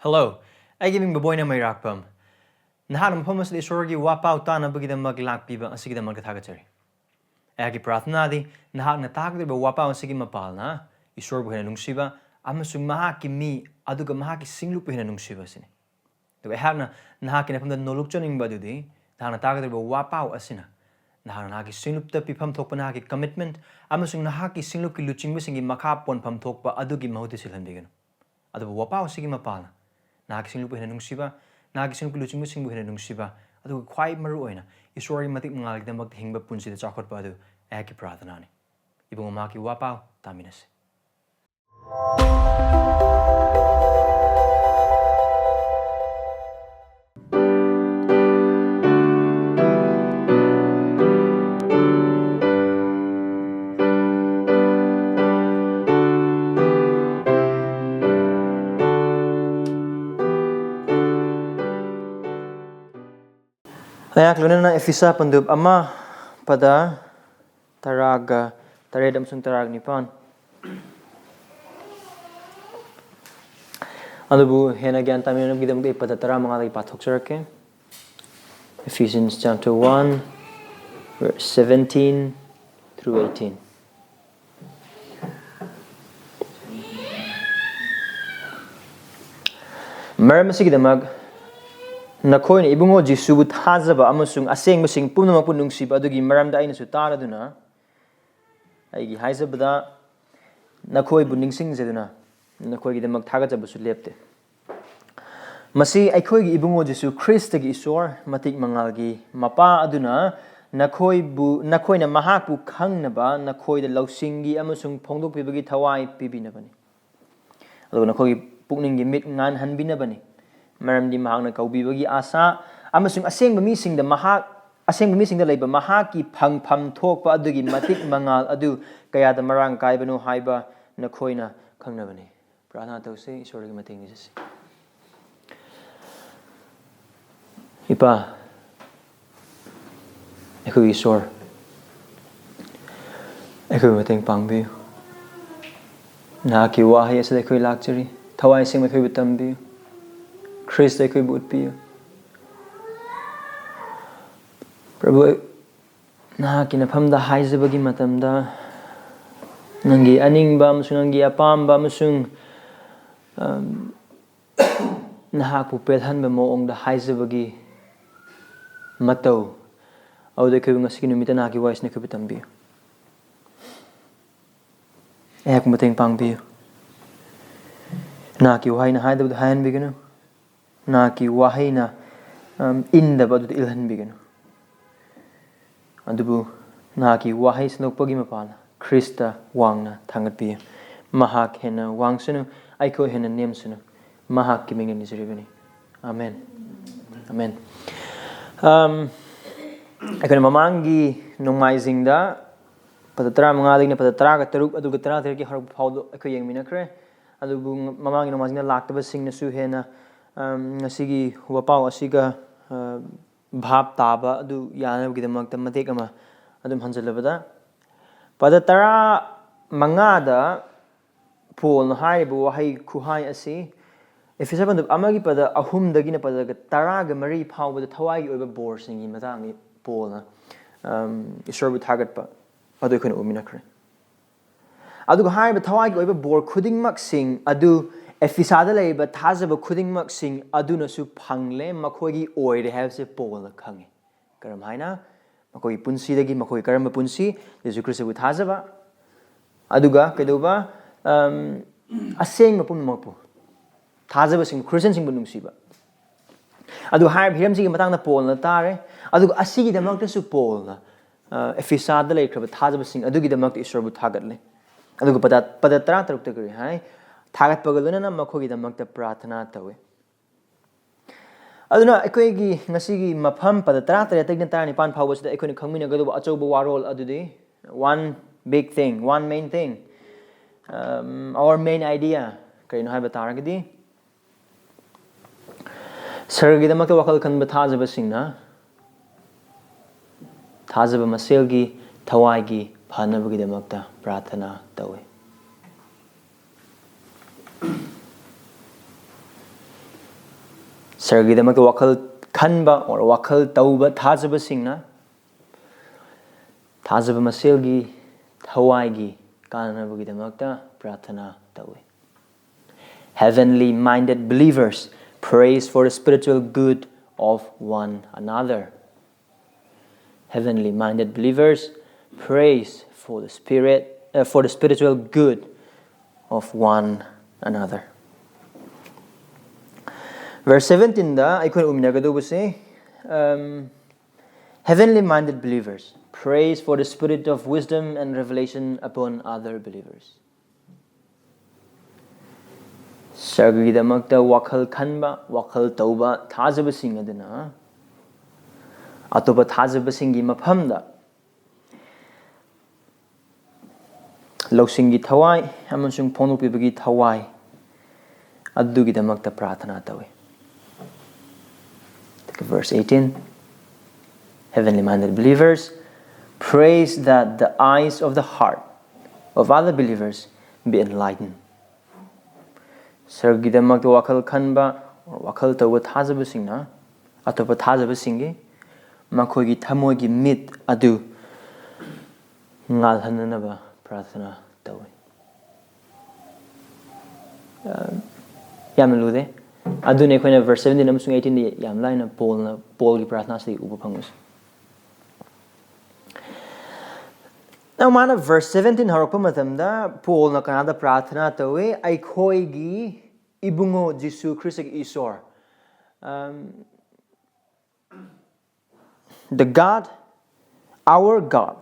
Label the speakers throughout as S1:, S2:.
S1: Hello, I giving baboy na may rakpam. Nahanam pamas di sorgi wapaw thanabagidamak lakpiba asigidamak thagachari. Ayaki prathana di nahak na takdir ba wapaw asigi mapal na isor buhina nungsiba amasung mahaki mi aduga mahaki singlup buhina nungsiba sini. Diba ehak na nahaki na pamda noluk choning ba dudi nahak na takdir ba wapaw asina. Nahak na nahaki singlup ta pipam thokpa nahaki commitment amasung nahaki singlup ki luching basingi makapon pam thokpa adugi mahuti silhan bigano. Adu ba wapaw asigi mapal na. Nahaki singlup buhina nungsiba nagi singlup luching basing buhina nungsiba adu khwai maru oina isori matik mangalgidamak hingba punsida chakotpa adu ayaki prathana ni ibung maki wapaw taminase Ayak luna na Ephesa pandub ama pada taraga taredam sung tarag nipan. Adubu hena gyan tamin na gidam kay pada tara mga pathok sarake. Ephesians chapter 1 verse 17 through 18. Maram sigidamag Nakoy na ibungo Jesu thajaba amasung asengbasing punamak punungsiba adugi maramda aina su taraduna aigi haijabada nakoy bu ningsing jeduna nakoy gidamak thagajaba su lepte masi akhoi gi ibungo Jesu Christ gi isor matik mangalgi mapa aduna nakoy na mahak bu khangnaba nakoy da lausinggi amasung phongdok pibagi thawai pibinabani adu nakoy pukning gi mit ngan hanbinabani Maram di mahak na kaubibagi asa amasung asengba mising da leiba mahaki pham thokpa adugi matik mangal adu kaya da marang kaibano haiba nakoy na khangnabani prathana tawse isor gi mating ni jasi Ipa Eko isor Eko mating pangbiyo Naki wahay asa koy lakchari thawai sing makoy butambiyo Christ ay ko'y buot piyo. Prabhu, kinapamda haijabagi matamda. Nanggi aning ba, masung nanggi apam ba, masung nahakupelhan ba moong da haijabagi mataw. Aw da ko'y nga sikinumita nakiwais na ko'y butambiyo. Kung mating pang piyo. Nakiwahay na haijabag hayan bigano. Naki wahay na inda ba dito ilhan bigano. Adubu naki wahay sinukpagi mapala. Krista wang na tangat piya. Mahak hena wang sunu ay ko hena nem sunu. Mahak kimingan ni saribani. Amen. Amen. Ako na mamanggi nung maizing da patatara mangaling na patatara kataruk aduga tara terki harap paudo ako yung minakre. Adubu mamanggi nung maizing na thajabasingna suhena ngasigi wapaw asiga bhab taba adu yanabagidamakta matek ama adum hanjalabada pada tara mangada pol na haibu wahay kuhay asi Ephesians bandub amagi pada ahum dagi na pada taraga mari phawbada thawaigi oiba bor singi matangi pol na isorbu thagat pa adu khona uminakre adu haiba thawaigi oiba bor khudingmak sing adu Ephesada leiba thajaba khudingmak sing aduna su phangle makhoigi oire habse pol khangi karam haina makoi punsi dagi makoi karam punsi Jesu Christ bu thajaba aduga kedoba aseng mapum makpu thajaba sing Christian sing bunungsiba adu haib hiram sing matang na pol na tare aduga asigi damakta su pol na Ephesada lei kraba thajaba sing adugi damakta isor bu thagatle aduga pada tara taruk takri hai Thagat pagaluna na makogidamakta prathana touwi. Aduna ekoigi ngasigi mafam pada tara tagna tara ni pan phawbasida ekoni khangmina gaduba achouba warol adudi one big thing, one main thing. Our main idea kaino haiba taragadi Sargagidamakta wakhal khanba thajabasingna thajaba maselgi thawaigi phanabagidamakta prathana touwi. Sargagidamakta wakhal khanba or wakhal touba thajabasingna thajaba maselgi thawagi kananabagidamakta prathana touwi. Heavenly minded believers praise for the spiritual good of one another. Heavenly minded believers praise for the spiritual good of one another. Verse 17 da aikoi uminagadubuse heavenly minded believers praise for the spirit of wisdom and revelation upon other believers. Sargagidamakta wakhal khanba wakhal touba thajabasingna aduna atoba thajabasinggi mafhamda lausingi thawai amasung phonokpibagi thawai adugidamakta prathana tawi. Verse 18. Heavenly minded believers praise that the eyes of the heart of other believers be enlightened. Sargagidamakta wakhal khanba or wakhal touba thajabasingna atoba thajabasinggi makoigi thamoigi mit adu ngalhananaba prathana tawi. Yamna lude adune koina verse 17 amasung 18 ni yam laina Paul gi prathana sei uba phangus. Now mana verse 17 harokpa matamda Paul na kanada prathana tawi aikoi gi ibungo Jesu Christ gi isor the God, our God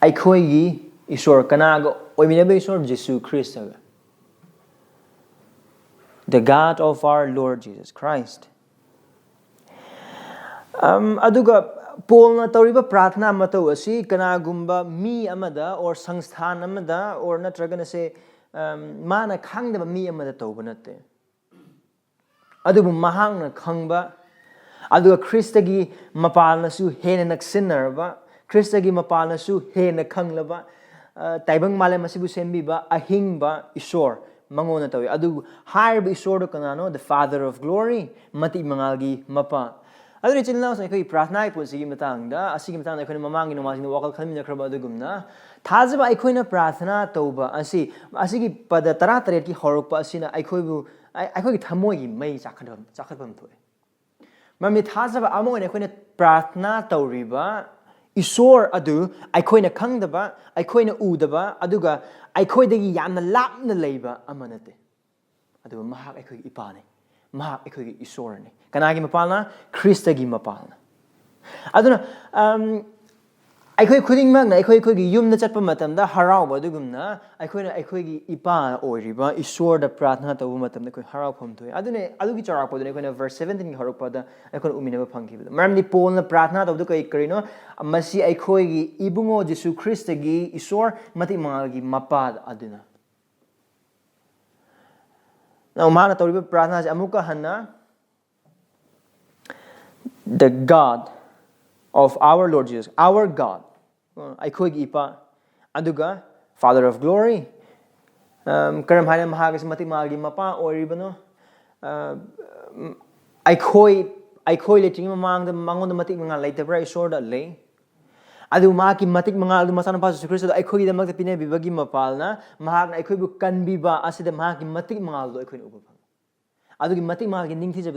S1: aikoi gi isor kanaga oiminaba isor Jesu Christ aga the God of our Lord Jesus Christ. Aduga Paul na tawriba prathana matau asi kanagumba mi amada or sangsthan amada or natragana se mana khangdaba mi amada tawba natte. Adubu mahangna khangba aduga Christagi mapalnasu hena naksinarba Christagi mapalnasu hena khanglaba taibang male masibu sembiba ahingba isor mangona tawi adu harb isor kanano the Father of glory mati mangalgi mapa adu chilna sa koi prathna ipusigi matangda asigi matangda khoi mamangi nomajing wakhal khamina khraba adugumna thajaba aikhoina prathana tauba asigi pada tara taret ki horokpa asina aikhoibu aikhoigi thamoigi mai chakhatbam thoi mami thajaba amoina khoina prathna tauriba isor adu aikhoina khangdaba aikhoina udaba aduga aikhoidagi yamna lapna leiba amanate adu mahak aikhoigi ipane mahak aikhoigi isorne kanagi mapalna Christagi mapalna aduna aikoi khuding magna aikhoigi yumna chatpa matamda harauba adugumna aikhoigi ipa oiriba isorda prathana tabu matamda koi harau phomthoi adune adugi charakpa dune koina verse 17 gi harokpada aikon uminaba phangkibada maramdi Paul na prathana tabu kai karino masi aikhoigi ibungo Jesu Christagi isor mati mangalgi mapad aduna now mana tawriba prathana se amuka hanna the God of our Lord Jesus, our God, aikhoigi ipa, aduga Father of glory, karam haina mahagas mati magi mapa oribano, aikoi leting mamang the mangon the matik mangal later very short lay. Adu maki matik mangal the masana pastor Christ aikhoigi the magta pine bibagi mapalna, mahag aikhoibu kan biba asida mahaki matik mangal do aikhoin upapang. Adugi matik magi ning thija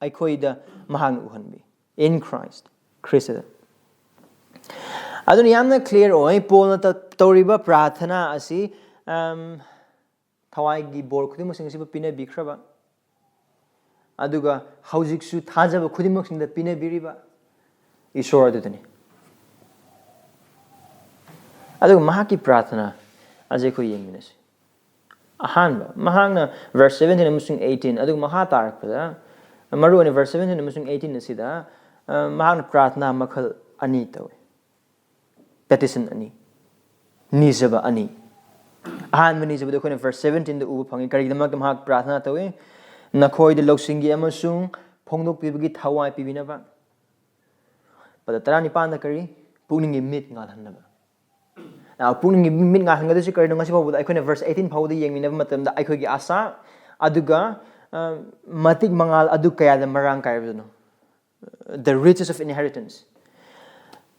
S1: aikoi the mahang uhanbi in Christ. Christ. Adun yamna clear oi Paul na tawriba prathana asi thawaigi bor khudimok sing siba pine bikraba aduga haujiksu thajaba khudimok sing da pine biriba isor adutani aduga mahaki prathana aje ko yengminasi ahanba mahangna verse 17 amusing 18 aduga maha tarakpada maru ani verse 17 amusing 18 asida mahang prathana makhal ani tawi petition ani nizaba ani ahan mani nizaba koina verse 17 da ubu phangi kari damak mahak prathana tawi nakhoi de loksingi amasung phongdok pibagi thawai pibinaba pada tarani panda kari puningi mit ngalhanaba now puningi mit ngalhangada si kari ngasi pawda aikoina verse 18 phawda yengminaba matamda aikoigi asa aduga matik mangal adu kaya da marang kaya no the riches of inheritance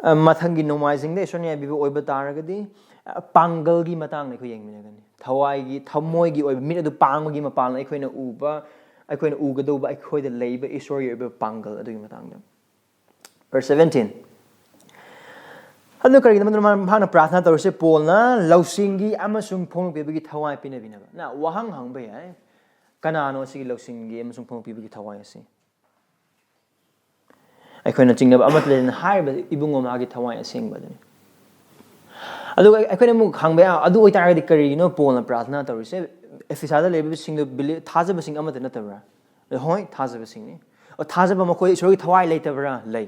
S1: mathangi nomaising de sonia bibu oiba taragadi pangal gi matang ne ko yengminagani thawaigi thamoi gi oiba mit adu pang gi mapal aikoina uba aikoina ugadoba aikoida leiba isori oiba pangal adu gi matang da verse 17 adu kari naman bhana prathana tawse polna lausingi amasung phong bebagi thawai pinabina na wahang hang ba yai kanano sigi lausingi amasung phong bebagi thawai ase aikoina chingnaba amatlen haiba ibungo magi thawai asengba dani adu aikoina mu khangba adu oitaragadi kari no polna prathana tawse efisada lebe singdo bili thajabasing amata natabra hoi thajabasing ni o thajaba makoi isori thawai leitabra lei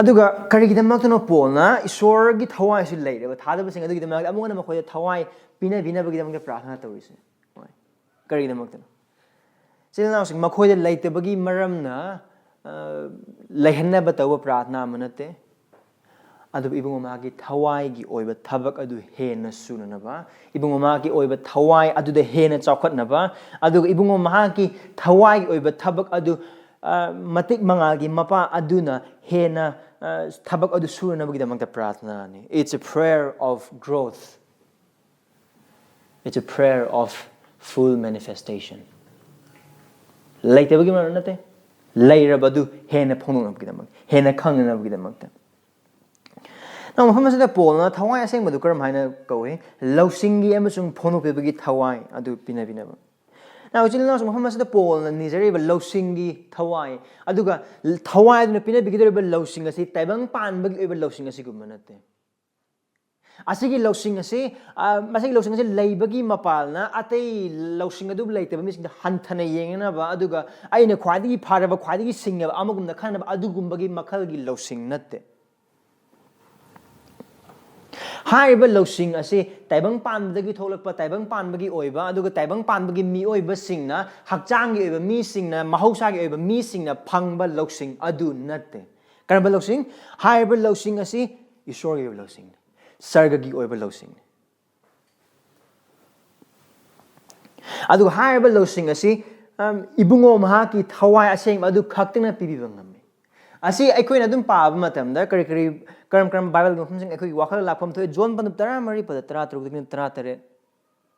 S1: aduga karigidamakta no polna isorgi thawai si leireba thadabasing adugidamak amona makoi thawai pina bagidamaka prathana tawise hoi karigidamakta sinna sing makoi leitabagi maramna lehanna batawa prathana manate adu ibungoma gi thawai gi oiba thabak adu hena sunanaba ibungoma gi oiba thawai adu de hena chawkhatnaba adu ibungoma gi thawai gi oiba thabak adu matik mangal gi mapa aduna hena thabak adu surana bagidamaka prathana ni it's a prayer of growth it's a prayer of full manifestation laite bagi maranate lairabadu hena phonuna bagidamak hena khangna bagidamak now mafamasa polna thawai asengmadu karam haina kawe lausingi amasung phonuk begi thawai adu pinabina now chilna mafamasa polna nizariba lausingi thawai aduga thawai adu pinabigi deriba lausing asi taibang pan bagi eba lausing asi gumanate asigi lausing asi masigi lausing asi leibagi mapalna atei lausing adu leiteba mising hanthana yengena ba aduga aina khwadigi pharaba khwadigi singaba amagumna khanaba adugumbagi makhalgi lausing natte haiba lausing ase taibang panbagi tholakpa taibang panbagi oiba aduga taibang panbagi mi oiba singna hakchang gi oiba mi singna mahausa gi oiba mi singna phangba lausing adu natte karamba lausing haiba lausing ase isor gi lausing sargagi oiba lausing aduga haiba lausing ase ibungo mahaki thawai aseng adu khaktina pibiba ngame asi aikoina dum paaba matamda kari karam bible gum sing akoi wakhal lapham thoi john pandup tara mari pada tara truk dik tara tare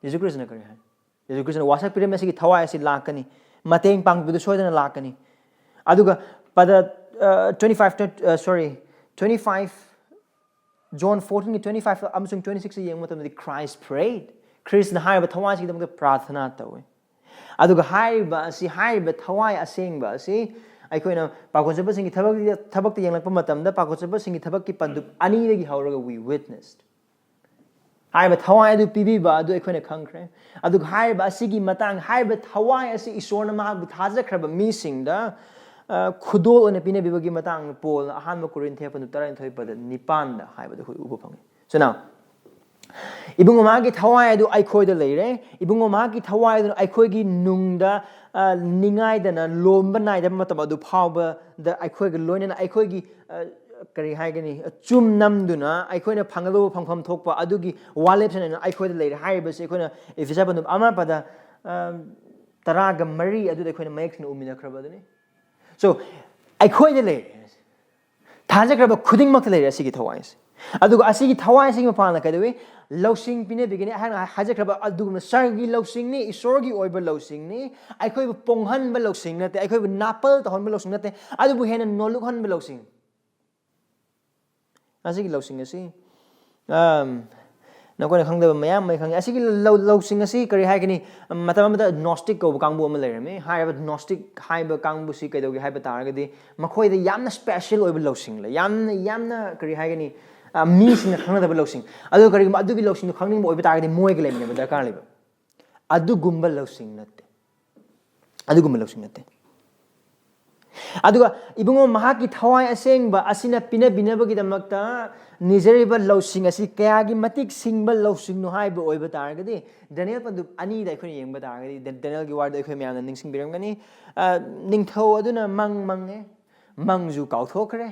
S1: yesu krishna kari hai yesu krishna wasa pire mesi ki thawai asi lakani mateng pang bidu soidana lakani aduga pada 25 John 14 ki 25 amsung 26 yeng matamdi Christ prayed krishna haiba thawai si dam prathana tawe aduga haiba thawai asengba asi aikoina pakochapasinggi thabakta yenglakpa matamda pakochapasinggi thabakki pandup ani dagi hauraga we witnessed haiba thawai adu pibiba adu aikoina khangkhre adu haiba asigi matang haiba thawai asi isorna mahabu thajakraba misingda khudol ona pinabibagi matang pol ahanma korinthe pandup 13 pada 9 da haiba da ubu phangi so now ibungoma gi thawai adu aikoida leire ibungoma gi thawai adu aikoigi nungda ningai dana lomba nai da matam adu phawba da aikoigi loinena aikoigi kari haigani chum namduna aikoina phangalo phangpham thokpa adugi walepsena aikoida leire haibase aikoina efisabanu ama pada taraga mari adu aikoina mayeksna umina khraba dani so aikoida leire thajakraba khudingmak leire asigi thawai aduga asigi thawai sing mapana kaidawe lausing pine begini hajakraba adugna sargi lausing ni isorgi oiba lausing ni aikoi ponghan ba lausing nate aikoi napal to hon ba lausing nate adubu hena noluk hon ba lausing asigi lausing asi nakoi khangda mayam mai khang asigi lausing asi kari haigani matamamada gnostic ko kangbu ama lerame haiba gnostic haiba kangbu si kaidogi haiba taragadi makhoi da yamna special oiba lausing la yamna kari haigani mi sing khangna ba lausing adu kari adu gi lausing khangning mo oiba taragadi moi ge lemne ba dakar leba adu gumba lausing natte aduga ibungo mahaki thawai asengba asina pina binabagi damakta nizeriba lausing asi kayagi matik singba lausing no haiba oiba taragadi Daniel pandu ani da khoni yengba taragadi Daniel gi ward da khoi myamna ningsing biramgani ningthau aduna mangmange mangju kauthokre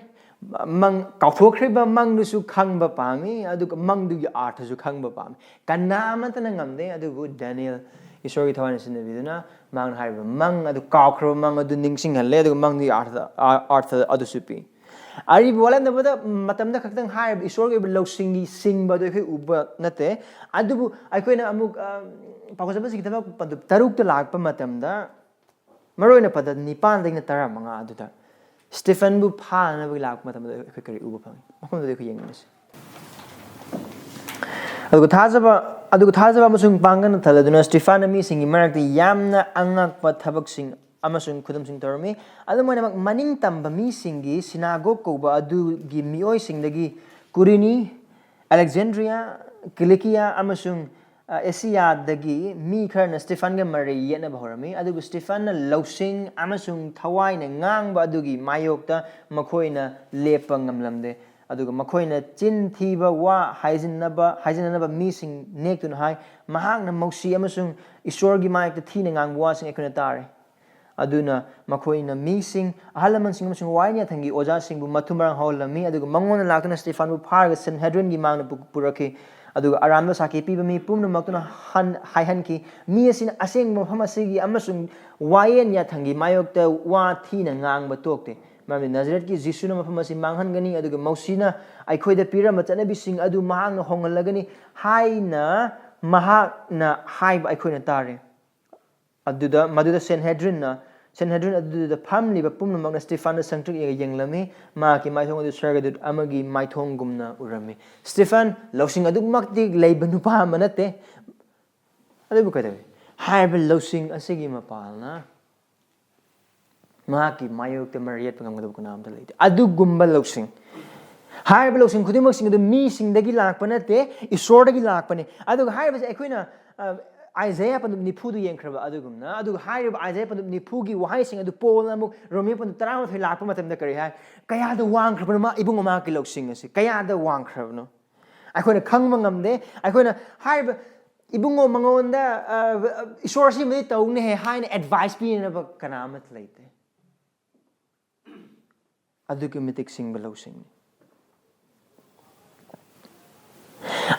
S1: mang kauthokriba mang du su khangba pami adu mang du gi artha su khangba pami kanama tan ngamde adu Daniel isori thawani sinabiduna mang haiba mang adu kaukhro mang adu ningsing halle adu mang di artha adu supi ari bola na bada matamda khaktang haib isor ge lawsingi singba do khoi uba nate adu aikoina amuk pakosaba sigitaba pandu taruk ta lakpa matamda maroina pada nipan ding na tara manga adu ta Stephen bu phana bu lak matamda khoi kari uba phang makhom do khoi yengnes adu thajaba masung pangan thaladuna Stephen mi singi marak ti yamna angak pa thabak sing amasung khudam sing tormi adu moina maning tamba mi singi synagogue ko ba adu gi mioi sing dagi Kurini Alexandria Kilikia amasung Asia dagi mi kharna Stephen ga mari yena bahorami adu Stephen na losing amasung thawai na ngang ba adu gi mayokta makhoina lepa ngamlamde adu makhoina chin thiba wa haijinaba mi sing nektun hai mahang na mosi amasung isor gi mayokta thina ngang wa sing ekuna tare aduna makhoina mi sing ahalaman sing amasung waina thangi oja sing bu mathumarang hawlami adu mangona lakna Stephen bu pharga Sanhedrin gi mangna puraki adu aranba saki piba mi pumna makuna haihan ki mi asin aseng mafam asigi amasung wayen ya thangi mayokta wa thina ngang ba tokte mamni Nazareth ki Jisu na mafam asi manghan gani adu mausina aikhoida pira machana bising adu mahang na hongalagani haina mahakna haiba aikhoina tare aduda maduda Sanhedrin aduda family ba pumna magna Stephen sangtrik yenglami ma ki maithong adu sargadut amagi maithong gumna urami Stephen losing adu makti leibanu pa manate adu bukadawi haiba losing asigi mapalna ma ki mayok te mariat pangam kana amta leite adu gumba losing haiba losing khudimak sing adu mi sing dagi lakpa nate isor dagi lakpa ne adu haiba se ekoina Isaiah pandu nipu du yengkraba adugumna adu hairib Isaiah pandu nipu gi wahai sing adu pol amuk Romeo pandu tarama thoi lakpa matamda kari hai kaya da wangkraba ma ibung ma ki loksing asi kaya da wangkraba no aikoina khangma ngamde aikoina hairib ibung mangonda isor si me tawne he haina advice pi na ba kanamat leite adu ki mitik sing ba loksing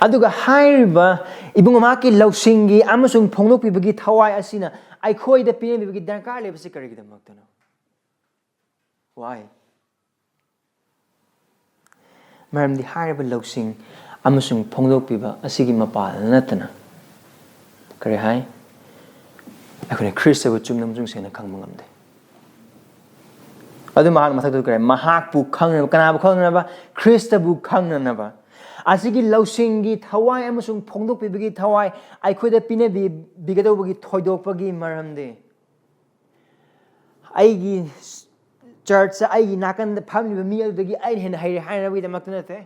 S1: aduga hairiba ibung maki lawsingi amasung phongnok pibagi thawai asina aikhoi da pin bibagi darkar lebasi Sargagidamakta no why maram di hairiba lawsing amasung phongnok piba asigi mapal natana kare hai akhone Christa bu chumnam jung sena khangmangamde adu mahak mathak kare mahak bu khangnaba kana bu khangnaba Christa bu khangnaba asigi lawsingi thawai amasung phongdok pibagi thawai aikhoida pine bigadobagi thoidokpagi maramde aigi church aigi nakan family mi adagi ai hen haire haina wi damakta nate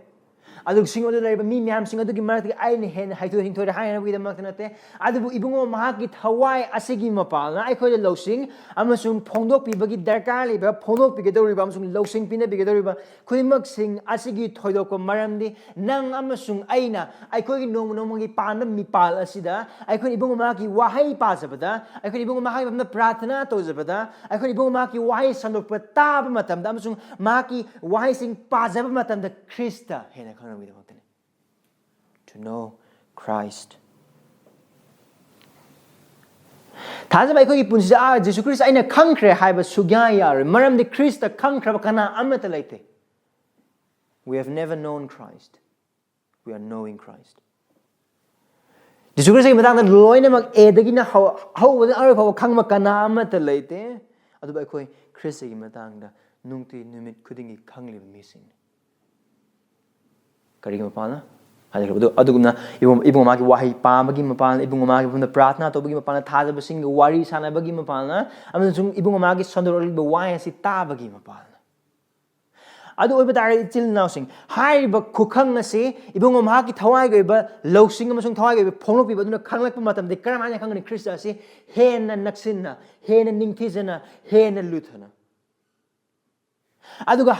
S1: adu sing odu laiba mi myam sing odu gi marati ai hen haitho hing thoi haina wi damakta nate adu ibungo mahaki thawai asigi mapal na aikhoida lawsing amasung phongdok pibagi darkar liba phongdok bigadoriba amasung lawsing pine bigadoriba khuimak sing asigi thoidokko maramdi nang amasung aina aikhoigi nomongi panam mi pal asida aikhoi ibungo mahaki wahai pasabada aikhoi ibungo mahaki bamna prathana tozabada aikhoi ibungo mahaki wahai sandokpa tab matamda amasung mahaki wahai sing pazaba matamda Krista hena to know Christ. Thajaba ikoi punja Jesus Christ aina khangkhre haiba sugya yar maram de Krista khangkhra kana amata leite. We have never known Christ. We are knowing Christ. Jesus Christ matang na loina mag edagi na how wala ara pa khangma kana amata leite. Adu ba ikoi Krista gi matang da nungti numit khudingi khangli missing. Karigam pala adugumna ibung magi wahi pamagi mapal ibung magi from the prathana to bagi mapal thajabasinggi wari sanabagi mapalna amasung ibung magi sondorol be wai si tabagi mapal adu oiba tare til now sing hai ba khukhang ase ibung magi thawai ge ba losing amasung thawai ge phonglok bi baduna khanglak pa matam de karamanya khangni Krista ase hena naksinna hena ningthijana hena luthana aduga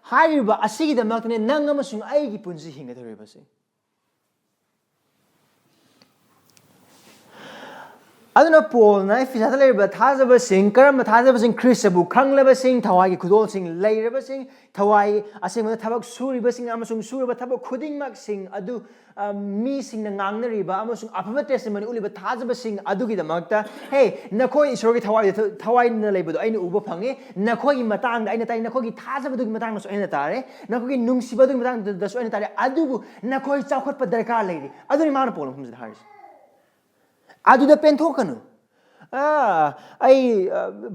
S1: Hairiba asigi da makne nang amasung aigi punsi hingadoribase aduna Paul na Ephesians leba thajabasing karam thajabasing Christabu khanglabasing thawai gi khudolsing leirabasing thawai asengma thabak suribasing amasung suraba thabak khudingmak sing adu mi sing na ngangnariba amasung afaba testimony uliba thajabasing adugidamakta hey nakhoi isorgi thawai na lebado aina uba phange nakhoi gi matang da aina tai nakhoi gi thajabadugi matang na so aina tare nakhoi gi nungsibadugi matang da so aina tare adubu nakhoi chawkhatpa darkar leiri aduni mana Paul humsa haris aduda penthokanu ai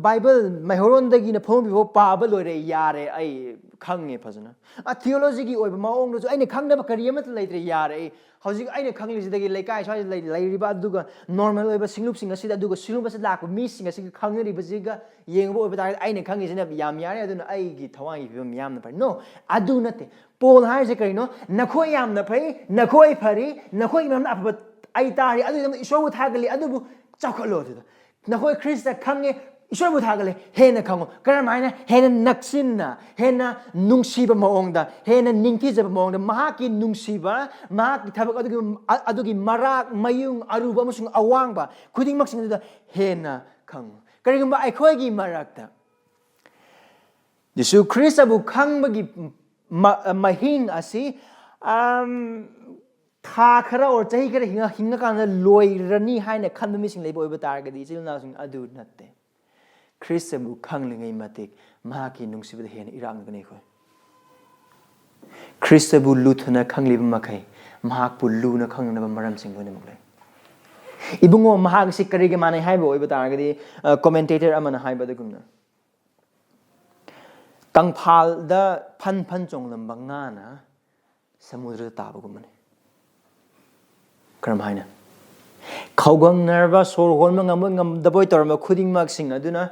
S1: Bible maihoron na phom bibo paaba loire yare ai khange phajana theology gi oiba maong no aina khangnaba kari ama leitre yare hojik aina khangli sidagi leikai swai leiriba aduga normal oiba singlup sing asida aduga silum bas lakko mi sing asigi khangri bajiga yengbo oiba ta aina khangi sina yam yare aduna ai gi thawai gi bim yam na pai no adu nate Paul hai je karino nakhoi yam na pai nakhoi phari nakhoi nam na afa ai tari adu isor thagali adu chawkhalo adu nakhoi Christa khange isor thagali hena khango karamhaina hena naksinna hena nungsiba maongda hena ningthijaba maongda mahaki nungsiba mahaki thabak adugi marak mayung aruba amasung awangba khudingmak singda hena khango karigumba aikhoi gi marakta Jesu Christa bu khangbagi mahing asi tha khara or chahi khara hinga kana loirani haina khanba mising leibo oiba targadi chilna sing adu natte Christa bu khanglingai matik mahaki nungsibada hena irang gane khoi Christa bu luthana khangliba makai mahak bu luna khangnaba maram sing gone maklai ibungo mahak si karige manai haibo oiba targadi commentator amana haiba da gumna kangphal da phan chonglam bangana samudra taba gumane karamhaina khawgang nerva sor honma ngam daboi torma khudingmak sing aduna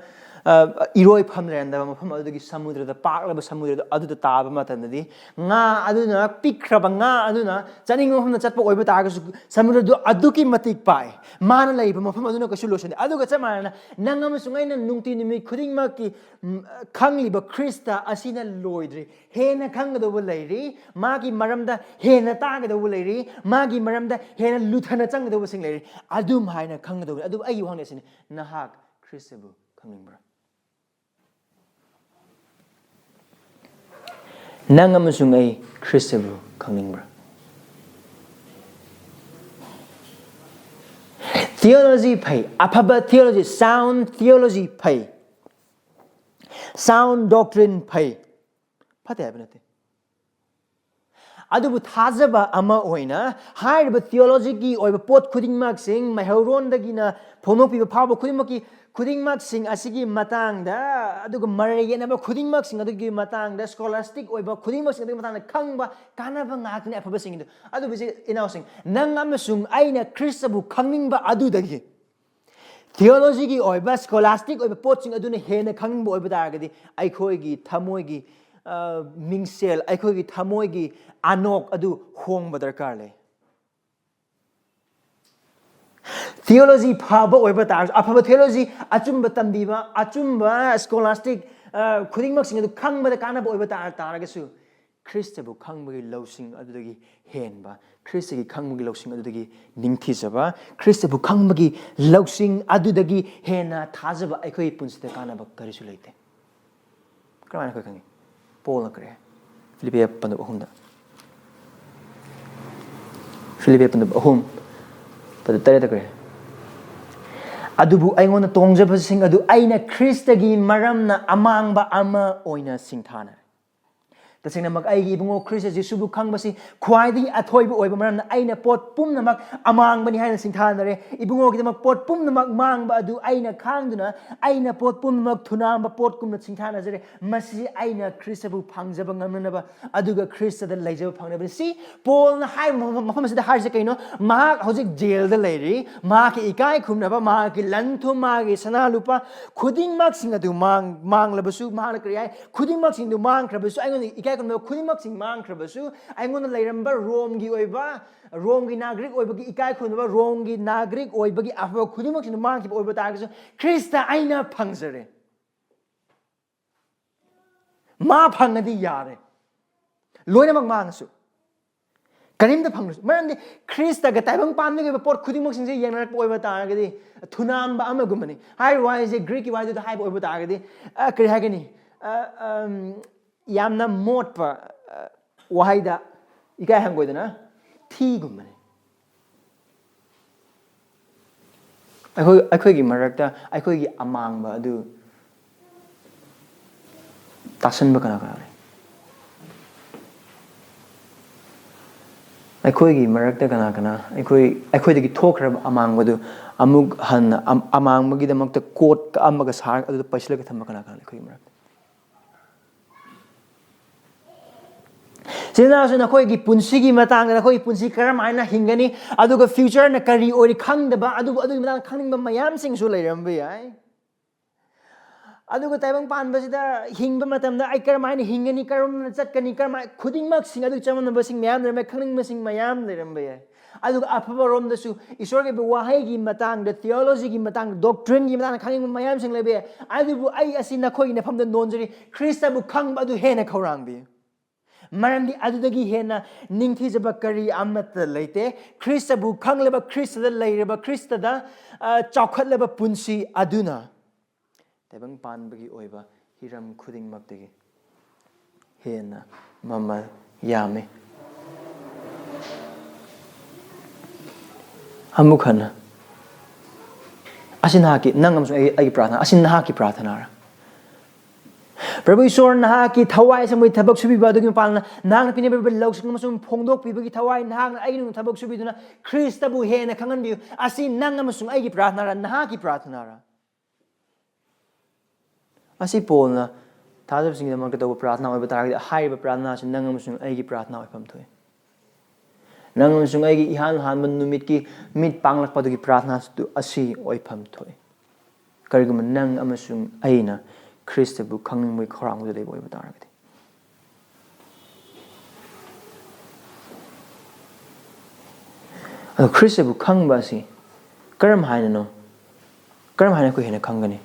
S1: iroi phamrenda mafam adugii samudra da paklaba samudra aduda taba matanadi nga aduna pikraba nga aduna chaningo homna chatpa oiba taga samudra du aduki matik pai mana leiba mafam aduna kasu losani aduga chamana nangam sungaina nungti nimi khudingmak ki khangliba Christa asina loidri hena khangado leiri magi maramda hena tagado leiri magi maramda hena luthana changdo sing leiri adum haina khangado adu ai wangne sine nahak Christabu khangingbra nangam sungai Christabu khangingbra theology pai apaba theology sound theology pai sound doctrine pai pate abnate adubu thajaba ama oina haiba theology gi oiba pot khudingmak sing mahauron dagina phonopi phaba khudingmak ki khudingmak sing asigi matang da aduga marayena ba khudingmak sing adugi matang da scholastic oiba khudingmak sing adugi matang da khangba kanaba ngakne afaba sing du adubu je inausing nang amasung aina Christabu khangingba adu dagi theology gi oiba scholastic oiba pot sing aduna hena khangingba oiba dargadi aikhoi gi thamoi gi mingsel aikhoi gi thamoi gi anok adu hongba darkar le theology phaba oiba tar afaba theology achumba tambiba achumba scholastic khudingmak sing adu khangba da kana oiba taragasu Christabu khangba losing adudagi henba Christagi khangba losing adudagi ningthijaba Christabu khangba losing adudagi hena thajaba aikhoi punsida kana ba karisu leite kramana khoi khangi Paul kare Philippians pandu ahumda Philippians pandu ahum padu tare ta kare adubu aingona tongjaba sing adu aina Christagi maramna amangba ama oina singthana tasena mag aigi ibungo Christ Jesubu khangbasi khwaidi athoibu oiba maramna aina pot pumnamak amangbani haina singthanare ibungo gidamak pot pumnamak mangba adu aina khangduna aina pot pumnamak thunamba pot kumna singthana jare masi aina Christabu phangjaba ngamnaba aduga Christa da leijaba phangnaba si Paul na hai mafam sida harje kaino ma hojik jail da leiri ma ki ikai khumnaba ma ki lanthu ma ki sana lupa khudingmak sing adu manglabasu ma na kriyai khudingmak sing du mangkrabasu aingoni khudingmak sing mangkrabasu aingona leiramba romgi oiba romgi nagrik oibagi ikai khunba romgi nagrik oibagi afba khudingmak sing mangki oiba targasu Christa aina phangjare ma phangadi yare loinamak mangsu Karim the Pangus, Marandi, Christa, Gatavang Pandi, Port Kudimok, Yanak over Targadi, Tunamba Amagumani. Hi, why is it Greek? Why did the hype over Targadi? Krihagani, Yamna Mortpa, Wahida, Ikahangodana, Tigumani. I could give Marakta, I could get among Badu Tasan Bakanaka. I could give Marakta Kanakana, I could get talker among Badu Amug Han among Magidamak the court Amagas heart of the Pasilakamakana. Sina so na koi gi punsi gi matang na koi punsi karam ai na hingani adu ga future na kari ori khang da ba adu matang khang ba mayam sing su leiram be ai adu ga taibang pan ba sida hing ba matam da ai karam ai na hingani karam na chat kani karam ai khuding mak sing adu chaman ba sing mayam na khang ma sing mayam leiram be ai adu ga apha rom da su isor ge wahai gi matang da theology gi matang doctrine gi matang khang mayam sing le be adu bu ai asi na koi na pham da non jari Christa bu khang ba adu he na khorang be Marandi adudagi hena ningthi jaba kari amata leite Christa bu khangleba Christa da leireba Christa da chawkhatleba punsi aduna tebang panbagi oiba hiram khuding maktagi hena mama yame amukhana asinhaki nangamsu ai prathana asinhaki prathana Prabhu Isor Nahaki Tawai some with Tabak Subi Badugin Palna, Nang Pinable Loksum Pongdok, people Tawai, Nang Ainu Tabak Subiduna, Christabu Hena Kanganbu, I see Nangamasum Agi Pratnara, Nahaki Pratnara. I see Polna, thajabasingna to Pratna, but I high Pratna, and Nangamasum Agi Pratna come to it. Nangamasum Agi Han Hanman Numitki, Mid Panglak Padugi Pratnas to Asi Oipam toy. Karigum Nang Amasum Aina. Christa bu kanging with Korang with the boy with Argati. A Christa bu Kang Basi, Karam Hainano, Karam Hanaku in a Kangani,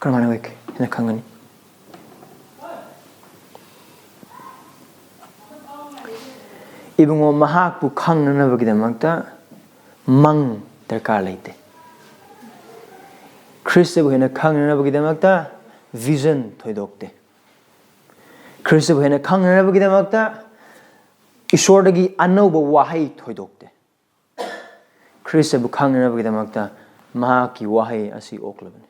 S1: Karamanawik in a Kangani. Even when Mahak bu kananabagidamakta, Mang their car late. Christa bu in a kananabagidamakta. Vision thoidokte Christa bu hena kananabagidamakta isordagi anoba wahai thoidokte Christa bu kananabagidamakta mahaki wahai asi oklabani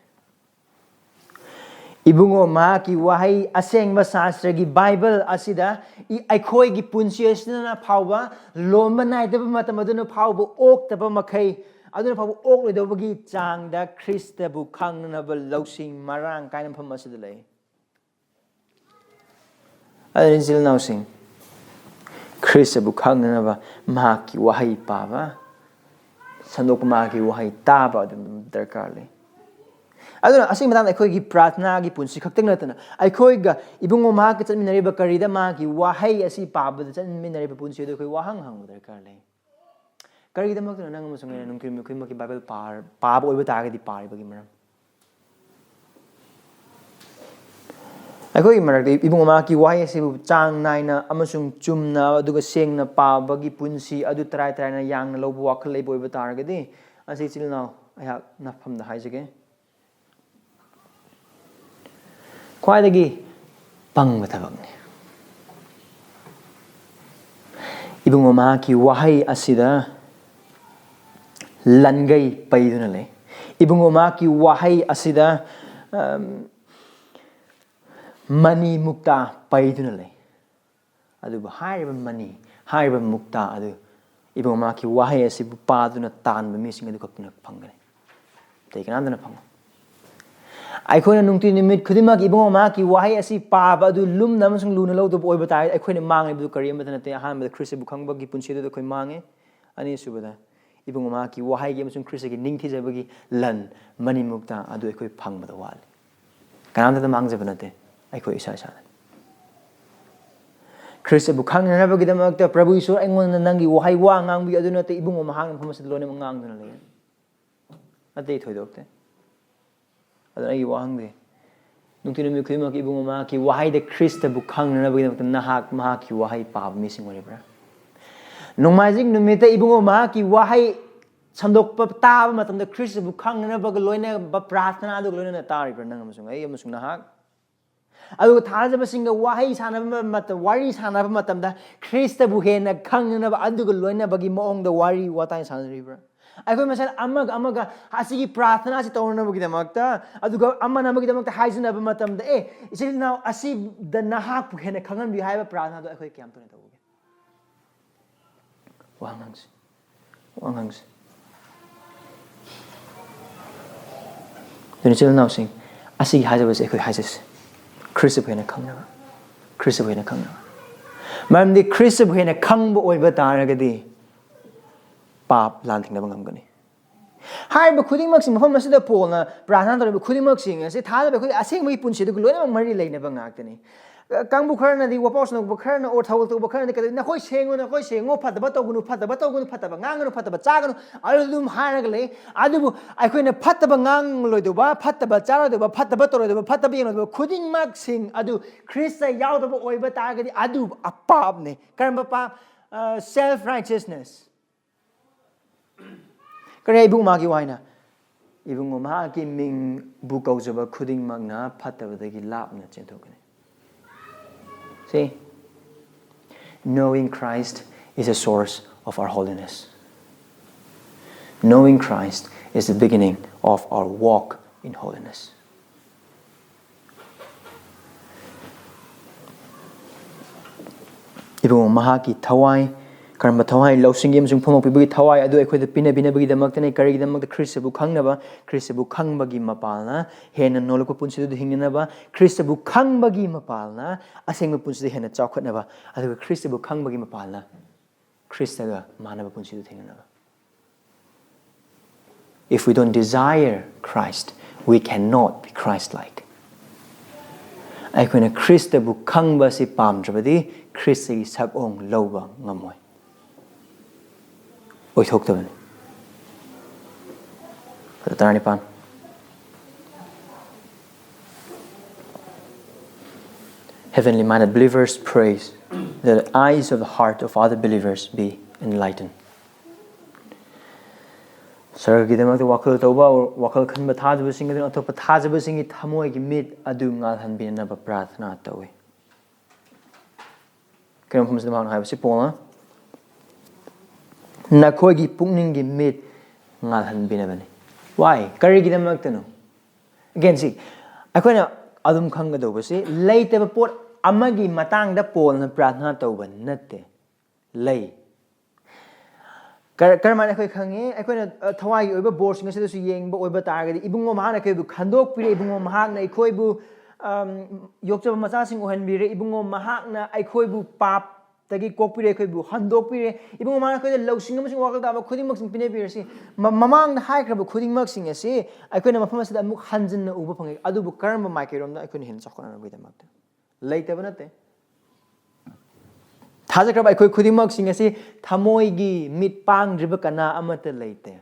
S1: ibungo mahaki wahai Asengbasinggi Bible asida aikhoi gi punsiasna phawba lomba naidaba matam aduna phawba oktaba makai aduna phawba ok ledobagi changda Christa bu khangnaba losing marang kainam pham asida lei adin sil nausing Christa bu khangnaba mahaki wahai paba sandok mahaki wahai taba adum darkar lei aduna asing matang aikhoi gi prathana gi punsi khakteng natana aikhoi ga ibungo mahaki chatminariba karida mahaki wahai asi paba chatminariba punsi do khoi wahang hang darkar lei Sargagidamakta nang masungay nung kimaki Bible par oiba taga di par bagi maram. Ako imarak ibung umaki wahai si chang nai na amasung chum na aduga seng na pa bagi punsi adu try na yang na lobo wakhal lay oiba taga di asi chil na ayak na pham da hai jage. Kwai dagi pang matabag ni. Ibung umaki wahai asida Langai paidunale. Ibung umaki wahai asida mani mukta paidunale. Adu hariba mani, hariba mukta adu. Ibung umaki wahai asibu paduna tan bamising adu kapuna pangane. Take another pang. I couldn't nungti nimit kudimak ibung umaki wahai asi paba adu lum namasung lunalo to boy batai. I couldn't mang ibu karim batanate aham the Christ bukang bagi punsido the koimange ani subada. Ibung umaki wahai gi amasung Christ gi ningthi jabagi lan mani mukta adu ekoi phang bada wal. Kanam da mang jabanate ekoi isa isa. Christ bukang na bagi damakta Prabhu Isor engon nangi wahai wa ngang bi adu nate ibung umahang phamas lone mangang dun le. Ate thoidokte. Adu ai wahang de. Nungti numi kuimak ibung umaki wahai de Christ bukang na bagi damakta nahak mahaki wahai pa missing whatever. Nongmajing numita ibungo mahaki wahai samdokpa taba matamda Kristabu khangnaba loina ba prathana adu loina tari pranang amasung ai amasung nahak adu thajabasingga wahai sanaba mata wari sanaba matamda Kristabu hena khangnaba adu loina bagi moongda wari watai sanribra aiko masal amaga asigi prathana si tawnabagidamakta aduga amanabagidamakta haijanaba matamda isil now asi the nahak hena khangan bi haiba prathana do aiko kyam tone tawge wangangs Then now sing asigi hajabase aiko hajas Kristabu hena khangnaba Kristabu hena khangnaba maramdi Kristabu hena khangba oiba taragadi Pap lanting na bangamgani. Hai ba khuding maksing mafam masida polna prathana tor ba khuding maksing ase thala ba khudi aseng mai punsi du loina mari leina bangaktani. Kang bukhar na di wapos na bukhar na or thawal to bukhar na ka na khoi sengo phataba phataba ngangno phataba chagano alum haragale adu ai na phataba ngang loido ba phataba charo ba phataba toro ba phataba yeno ba khuding maksing adu Krista yaw ba oiba targadi adu apap ne karamba pa self righteousness Kaya ibung magi waina ibung magi ming bukau jaba khuding magna phatabadagi lapna chentokani See, knowing Christ is a source of our holiness. Knowing Christ is the beginning of our walk in holiness. Ibung mahaki thawai karma thawai lausingim sung phomok pibagi thawai adu ekhoi da pina binabagidamakta nei karigidamakta Kristabu khangnaba Kristabu khangbagi mapalna hena noloko punsidu hingnaba Kristabu khangbagi mapalna asengba punsidu hena chawkhatnaba adu Kristabu khangbagi mapalna Kristaga manaba punsidu hingnaba If we don't desire Christ we cannot be Christ-like Aikhoina Kristabu khangba si pamdrabadi Kristagi sakong loba ngamoi Oithoktaban. Prathana Heavenly minded believers praise that the eyes of the heart of other believers be enlightened. Sargagidamakta wakhal touba wakhal khanba thajabasinggi athopa thajabasinggi thamoigi mit adu ngalhanbinaba prathana touwi. Kaya phumasda mahang haibasi pona Nakhoigi pukningi mit ngalhan binabani. Why? Karigidamakta no. Again, see, akoina adum khangadobasi leitaba pot amagi matangda polna prathana tauba natte. Lei. Karmana khoi khange akoina thawai oiba board singa sedasu yengba oiba targadi ibungo mahana kaibu khandok pire ibungo mahakna ikhoibu yokchaba machasing ohanbire ibungo mahakna aikhoibu pap Tagi kopire koibu handok pire ibung mana koi lausing amasing wakal daba khuding maksing pine pire si mamang na hai kraba khuding maksing asi aikoina mafam asida amuk hanjin na uba phangai adubu karamba maikerom na aikoina hin chakona na bidamakta leitaba nate thaja kraba aikoi khuding maksing asi thamoigi mit pang driba kana amata leite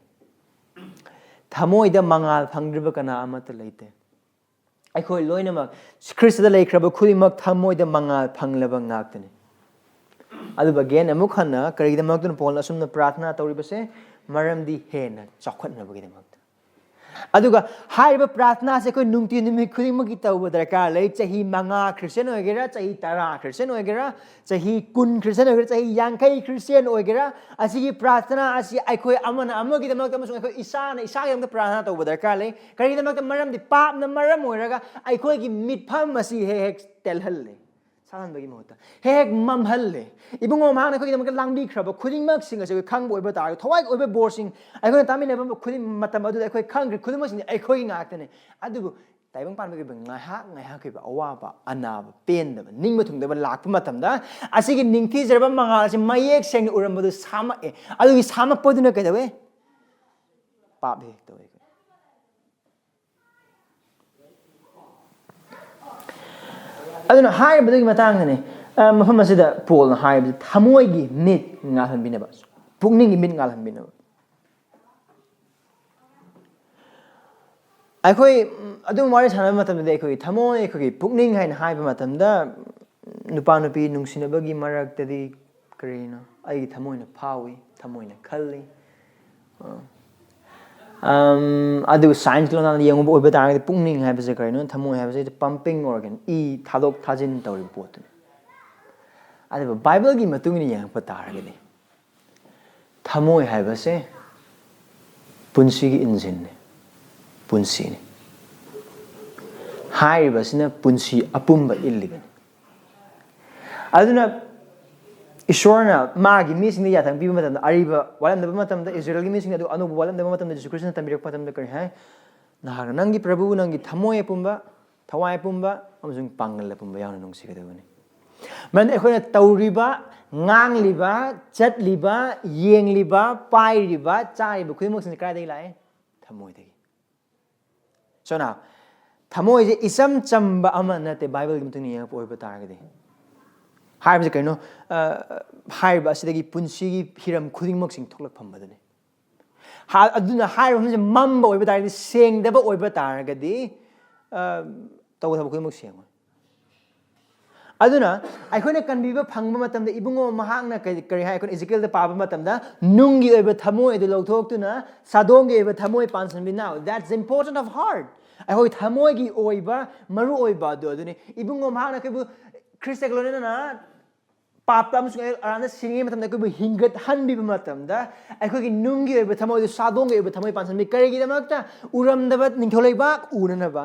S1: thamoida mangal phangdriba kana amata leite aikoi loina mak Krista leikraba khuding mak thamoida mangal phanglaba ngaktani Adu again amuk hana karigidamakta pol asumna prathana tawribase maramdi hena chakhatnabagidamakta aduga haiba prathana se koi nungti nimi khudimagi tawba darkar lei chahi manga Christian oigera chahi tara Christian oigera chahi kun Christian oigera chahi yangkai Christian oigera asigi prathana asi aikoi amana amagidamakta amasung aikoi isana isagidamta prathana tawba darkar lei karigidamakta maramdi papna maram oiraga aikoi gi mitpham asi hek telhalle Salan bagi mohta. Hek mamhalle. Ibungo mahana koi damak langbi kraba khuding mak singa se khang boiba tar thawai oiba borsing aikoi tami neba khuding matam adu aikoi khang khuding mak sing aikoi ngaktane adu taibang pan bagi ngai ha koi ba awaba anaba pen da ningma thungda ba lakpa matam da asigi ningthi jerba mangal se mayek seng urambadu sama e adu gi sama poduna kai dawe pap he to aduna hai badagi matangane mafam asida pol na hai thamoigi mit ngalhan binaba pukning mit ngalhan binaba aikoi adum wari sana matamda aikoi thamoi aikoi pukning hain haiba matamda nupa nupi nungsinabagi maraktadi karina ꯑꯩꯒꯤ ꯊꯃꯣꯏꯅ ꯐꯥꯎꯏ ꯊꯃꯣꯏꯅ ꯈꯜꯂꯤ ꯑꯗꯨꯒ ꯁꯥꯏꯟꯁꯀꯤ ꯂꯣꯟꯗ ꯌꯦꯡꯉꯨꯕ ꯑꯣꯏꯕ ꯇꯥꯔꯒꯗꯤ ꯄꯨꯛꯅꯤꯡ ꯍꯥꯏꯕꯁꯦ ꯀꯔꯤꯅꯣ ꯊꯃꯣꯏ ꯍꯥꯏꯕꯁꯦ ꯄꯝꯄꯤꯡ ꯑꯣꯔꯒꯟ ꯊꯥꯗꯣꯛ ꯊꯥꯖꯤꯟ ꯇꯧꯔꯤꯕ ꯄꯣꯠꯇꯨꯅꯤ ꯑꯗꯨꯕꯨ ꯕꯥꯏꯕꯜꯒꯤ ꯃꯇꯨꯡ ꯏꯟꯅ ꯌꯦꯡꯉꯛꯄ ꯇꯥꯔꯒꯗꯤ ꯊꯃꯣꯏ ꯍꯥꯏꯕꯁꯦ ꯄꯨꯟꯁꯤꯒꯤ ꯏꯟꯖꯤꯟꯅꯤ ꯄꯨꯟꯁꯤꯅꯤ ꯍꯥꯏꯔꯤꯕꯁꯤꯅ ꯄꯨꯟꯁꯤ ꯑꯄꯨꯝꯕ ꯏꯜꯂꯤꯕꯅꯤ ꯑꯗꯨꯅ ꯏꯁꯣꯔꯅ ꯃꯥꯒꯤ ꯃꯤꯁꯤꯡꯗ ꯌꯥꯊꯪ ꯄꯤꯕ ꯃꯇꯝꯗ ꯑꯔꯤꯕ ꯋꯥꯠꯂꯝꯗꯕ ꯃꯇꯝꯗ ꯏꯁꯔꯥꯌꯦꯜꯒꯤ ꯃꯤꯁꯤꯡꯗ ꯑꯗꯨ ꯑꯅꯧꯕ ꯋꯥꯠꯂꯝꯗꯕ ꯃꯇꯝꯗ ꯖꯤꯁꯨ ꯈ꯭ꯔꯤꯁꯇꯅ ꯇꯝꯕꯤꯔꯛꯄ ꯃꯇꯝꯗ ꯀꯔꯤ ꯍꯥꯏ ꯅꯍꯥꯛꯅ ꯅꯪꯒꯤ ꯄ꯭ꯔꯚꯨ ꯅꯪꯒꯤ ꯊꯃꯣꯏ ꯑꯄꯨꯝꯕ ꯊꯋꯥꯏ ꯑꯄꯨꯝꯕ ꯑꯃꯁꯨꯡ ꯄꯥꯡꯒꯜ ꯑꯄꯨꯝꯕ ꯌꯥꯎꯅ ꯅꯨꯡꯁꯤꯒꯗꯕꯅꯤ ꯃꯔꯝꯗꯤ ꯑꯩꯈꯣꯏꯅ ꯇꯧꯔꯤꯕ ꯉꯥꯡꯂꯤꯕ ꯆꯠꯂꯤꯕ ꯌꯦꯡꯂꯤꯕ ꯄꯥꯏꯔꯤꯕ ꯆꯥꯔꯤꯕ ꯈꯨꯗꯤꯡꯃꯛꯁꯤꯡꯁꯦ ꯀꯗꯥꯏꯗꯒꯤ ꯂꯥꯛꯑꯦ ꯊꯃꯣꯏꯗꯒꯤ So now ꯊꯃꯣꯏꯁꯦ ꯏꯆꯝ ꯆꯝꯕ ꯑꯃ ꯅꯠꯇꯦ ꯕꯥꯏꯕꯜꯒꯤ ꯃꯇꯨꯡ ꯏꯟꯅ ꯌꯦꯡꯉꯛꯄ ꯑꯣꯏꯕ ꯇꯥꯔꯒꯗꯤ ꯍꯥꯏꯕꯁꯦ ꯀꯩꯅꯣ ꯍꯥꯏꯔꯤꯕ ꯑꯁꯤꯗꯒꯤ ꯄꯨꯟꯁꯤꯒꯤ ꯍꯤꯔꯝ ꯈꯨꯗꯤꯡꯃꯛꯁꯤꯡ ꯊꯣꯛꯂꯛꯐꯝ ꯑꯗꯨꯅꯤ ꯑꯗꯨꯅ ꯍꯥꯏꯔꯤꯕ ꯃꯐꯝꯁꯦ ꯃꯝꯕ ꯑꯣꯏꯕ ꯇꯥꯔꯒꯗꯤ ꯁꯦꯡꯗꯕ ꯑꯣꯏꯕ ꯇꯥꯔꯒꯗꯤ ꯇꯧꯕ ꯊꯕꯛ ꯈꯨꯗꯤꯡꯃꯛ ꯁꯦꯡꯉꯣꯏ ꯑꯗꯨꯅ ꯑꯩꯈꯣꯏꯅ ꯀꯟꯕꯤꯕ ꯐꯪꯕ ꯃꯇꯝꯗ ꯏꯕꯨꯡꯉꯣ ꯃꯍꯥꯛꯅ ꯀꯔꯤ ꯍꯥꯏ ꯑꯩꯈꯣꯏꯅ ꯏꯖꯤꯀꯦꯜꯗ ꯄꯥꯕ ꯃꯇꯝꯗ ꯅꯨꯡꯒꯤ ꯑꯣꯏꯕ ꯊꯃꯣꯏ ꯑꯗꯨ ꯂꯧꯊꯣꯛꯇꯨꯅ ꯁꯥꯗꯣꯡꯒꯤ ꯑꯣꯏꯕ ꯊꯃꯣꯏ ꯄꯥꯟꯁꯤꯟꯕꯤ now that's the importance of heart ꯑꯩꯈꯣꯏ ꯊꯃꯣꯏꯒꯤ ꯑꯣꯏꯕ ꯃꯔꯨ ꯑꯣꯏꯕ ꯑꯗꯨꯅꯤ ꯏꯕꯨꯡꯉꯣ ꯃꯍꯥꯛꯅ ꯑꯩꯈꯣꯏꯕꯨ ꯈ꯭ꯔꯤꯁꯇꯒ ꯂꯣꯏꯅꯅ ꯄꯥꯞꯇ ꯑꯃꯁꯨꯡ ꯑꯔꯥꯟꯕꯗ ꯁꯤꯔꯤꯉꯩ ꯃꯇꯝꯗ ꯑꯩꯈꯣꯏꯕꯨ ꯍꯤꯡꯒꯠꯍꯟꯕꯤꯕ ꯃꯇꯝꯗ ꯑꯩꯈꯣꯏꯒꯤ ꯅꯨꯡꯒꯤ ꯑꯣꯏꯕ ꯊꯃꯣꯏꯗꯨ ꯁꯥꯗꯣꯡꯒꯤ ꯑꯣꯏꯕ ꯊꯃꯣꯏ ꯄꯥꯟꯁꯤꯟꯕꯤ ꯀꯔꯤꯒꯤꯗꯃꯛꯇ ꯎꯔꯝꯗꯕ ꯅꯤꯡꯊꯧ ꯂꯩꯕꯥꯛ ꯎꯅꯅꯕ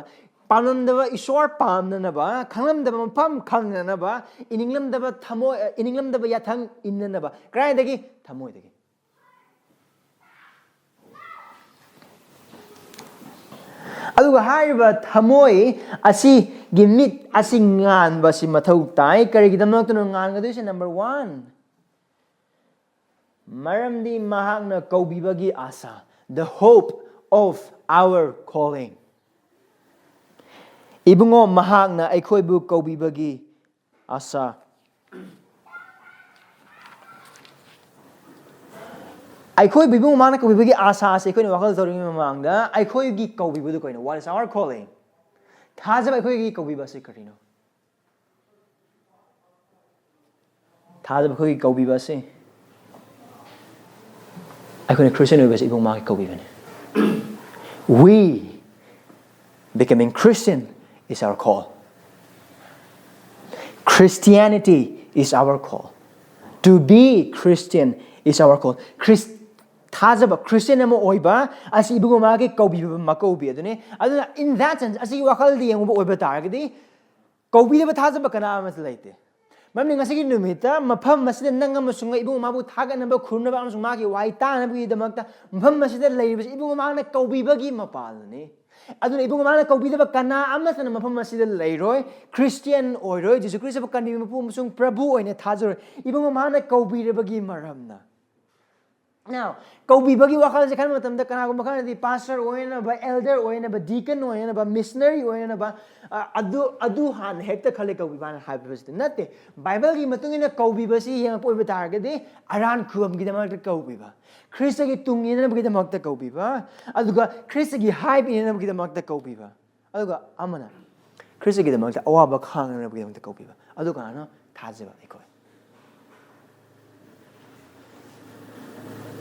S1: ꯄꯥꯝꯂꯝꯗꯕ ꯏꯁꯣꯔ ꯄꯥꯝꯅꯅꯕ ꯈꯪꯂꯝꯗꯕ ꯃꯐꯝ ꯈꯪꯅꯅꯕ ꯏꯅꯤꯡꯂꯝꯗꯕ ꯊꯃꯣꯏ ꯏꯅꯤꯡꯂꯝꯗꯕ ꯌꯥꯊꯪ ꯏꯟꯅꯅꯕ ꯀꯗꯥꯏꯗꯒꯤ ꯊꯃꯣꯏꯗꯒꯤ ꯑꯗꯨꯒ ꯍꯥꯏꯔꯤꯕ ꯊꯃꯣꯏ ꯑꯁꯤꯒꯤ ꯃꯤꯠ ꯑꯁꯤ ꯉꯥꯟꯕꯁꯤ ꯃꯊꯧ ꯇꯥꯏ ꯀꯔꯤꯒꯤꯗꯃꯛꯇꯅꯣ ꯉꯥꯟꯒꯗꯣꯏꯁꯦ ꯅꯝꯕꯔ 1 ꯃꯔꯝꯗꯤ ꯃꯍꯥꯛꯅ ꯀꯧꯕꯤꯕꯒꯤ ꯑꯥꯁꯥ the hope of our calling 이붕어 마학나 아이코이부 거비버기 아사 아이코이 비붕어 마나 거비버기 아사스 아이코이 와칼 저링이 마망다 아이코이기 거비부도 거이노 what is our calling 타자 아이코이기 거비버스 거리노 타자 아이코이기 거비버스 아이코이 크리스천 오버스 이붕어 마기 거비버네 we becoming Christian is our call. Christianity is our call. To be Christian is our call. thajaba Christian amo oiba asi ibugo magi kaubi makobi adune aduna in that sense asi wakhal di yang oiba targadi kaubi ba thajaba kana amas laite mamni ngasi numita mafam masida nanga masunga ibugo mabu thaga namba khurna ba amasung magi wai ta na bi damakta mafam masida leibas ibugo magna kaubi bagi mapalni aduna ibung mana kaubidaba kana amasana mafam masida leiroi Christian oiroi Jesu Christ ba kanbi mapu musung Prabhu oine thajor ibung mana kaubirabagi maramna now kaubibagi wakal je khan matamda kana gum khan di pastor oina ba elder oina ba deacon oina ba missionary oina ba adu han hekta khale kaubibana habibas natte bible gi matungina kaubibasi yang poiba targade aran khum gi damak kaubiba Christ gi tungina ba gi damak kaubiba aduga Christ gi hype ina ba gi damak kaubiba aduga amana Christ gi damak awaba khangna ba gi damak kaubiba aduga no thajaba ikoi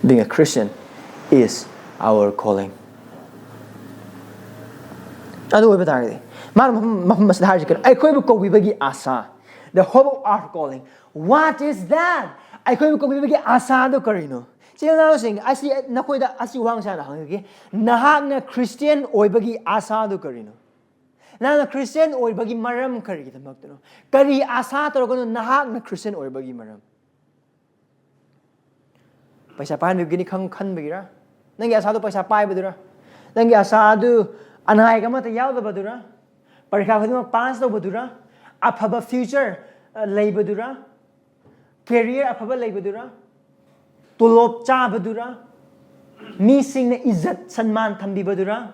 S1: being a Christian is our calling. Adu oiba targade mafam masda harji kan aikoi bu kaubibagi asa the hope of our calling what is that aikoi bu kaubibagi asa do karino chilna sing asi nakoida asi wangsa na hangge nahakna Christian oibagi asa do karino na Christian oibagi maram kari damakto kari asa torgono nahakna Christian oibagi maram paisa pai bigini khang khan bigira nangi asa do paisa pai badura nangi asa do anai ga mata yaw da badura parikha khadima pass do badura afaba future lei badura career afaba lei badura tulop cha badura mi singna izzat sanman thambi badura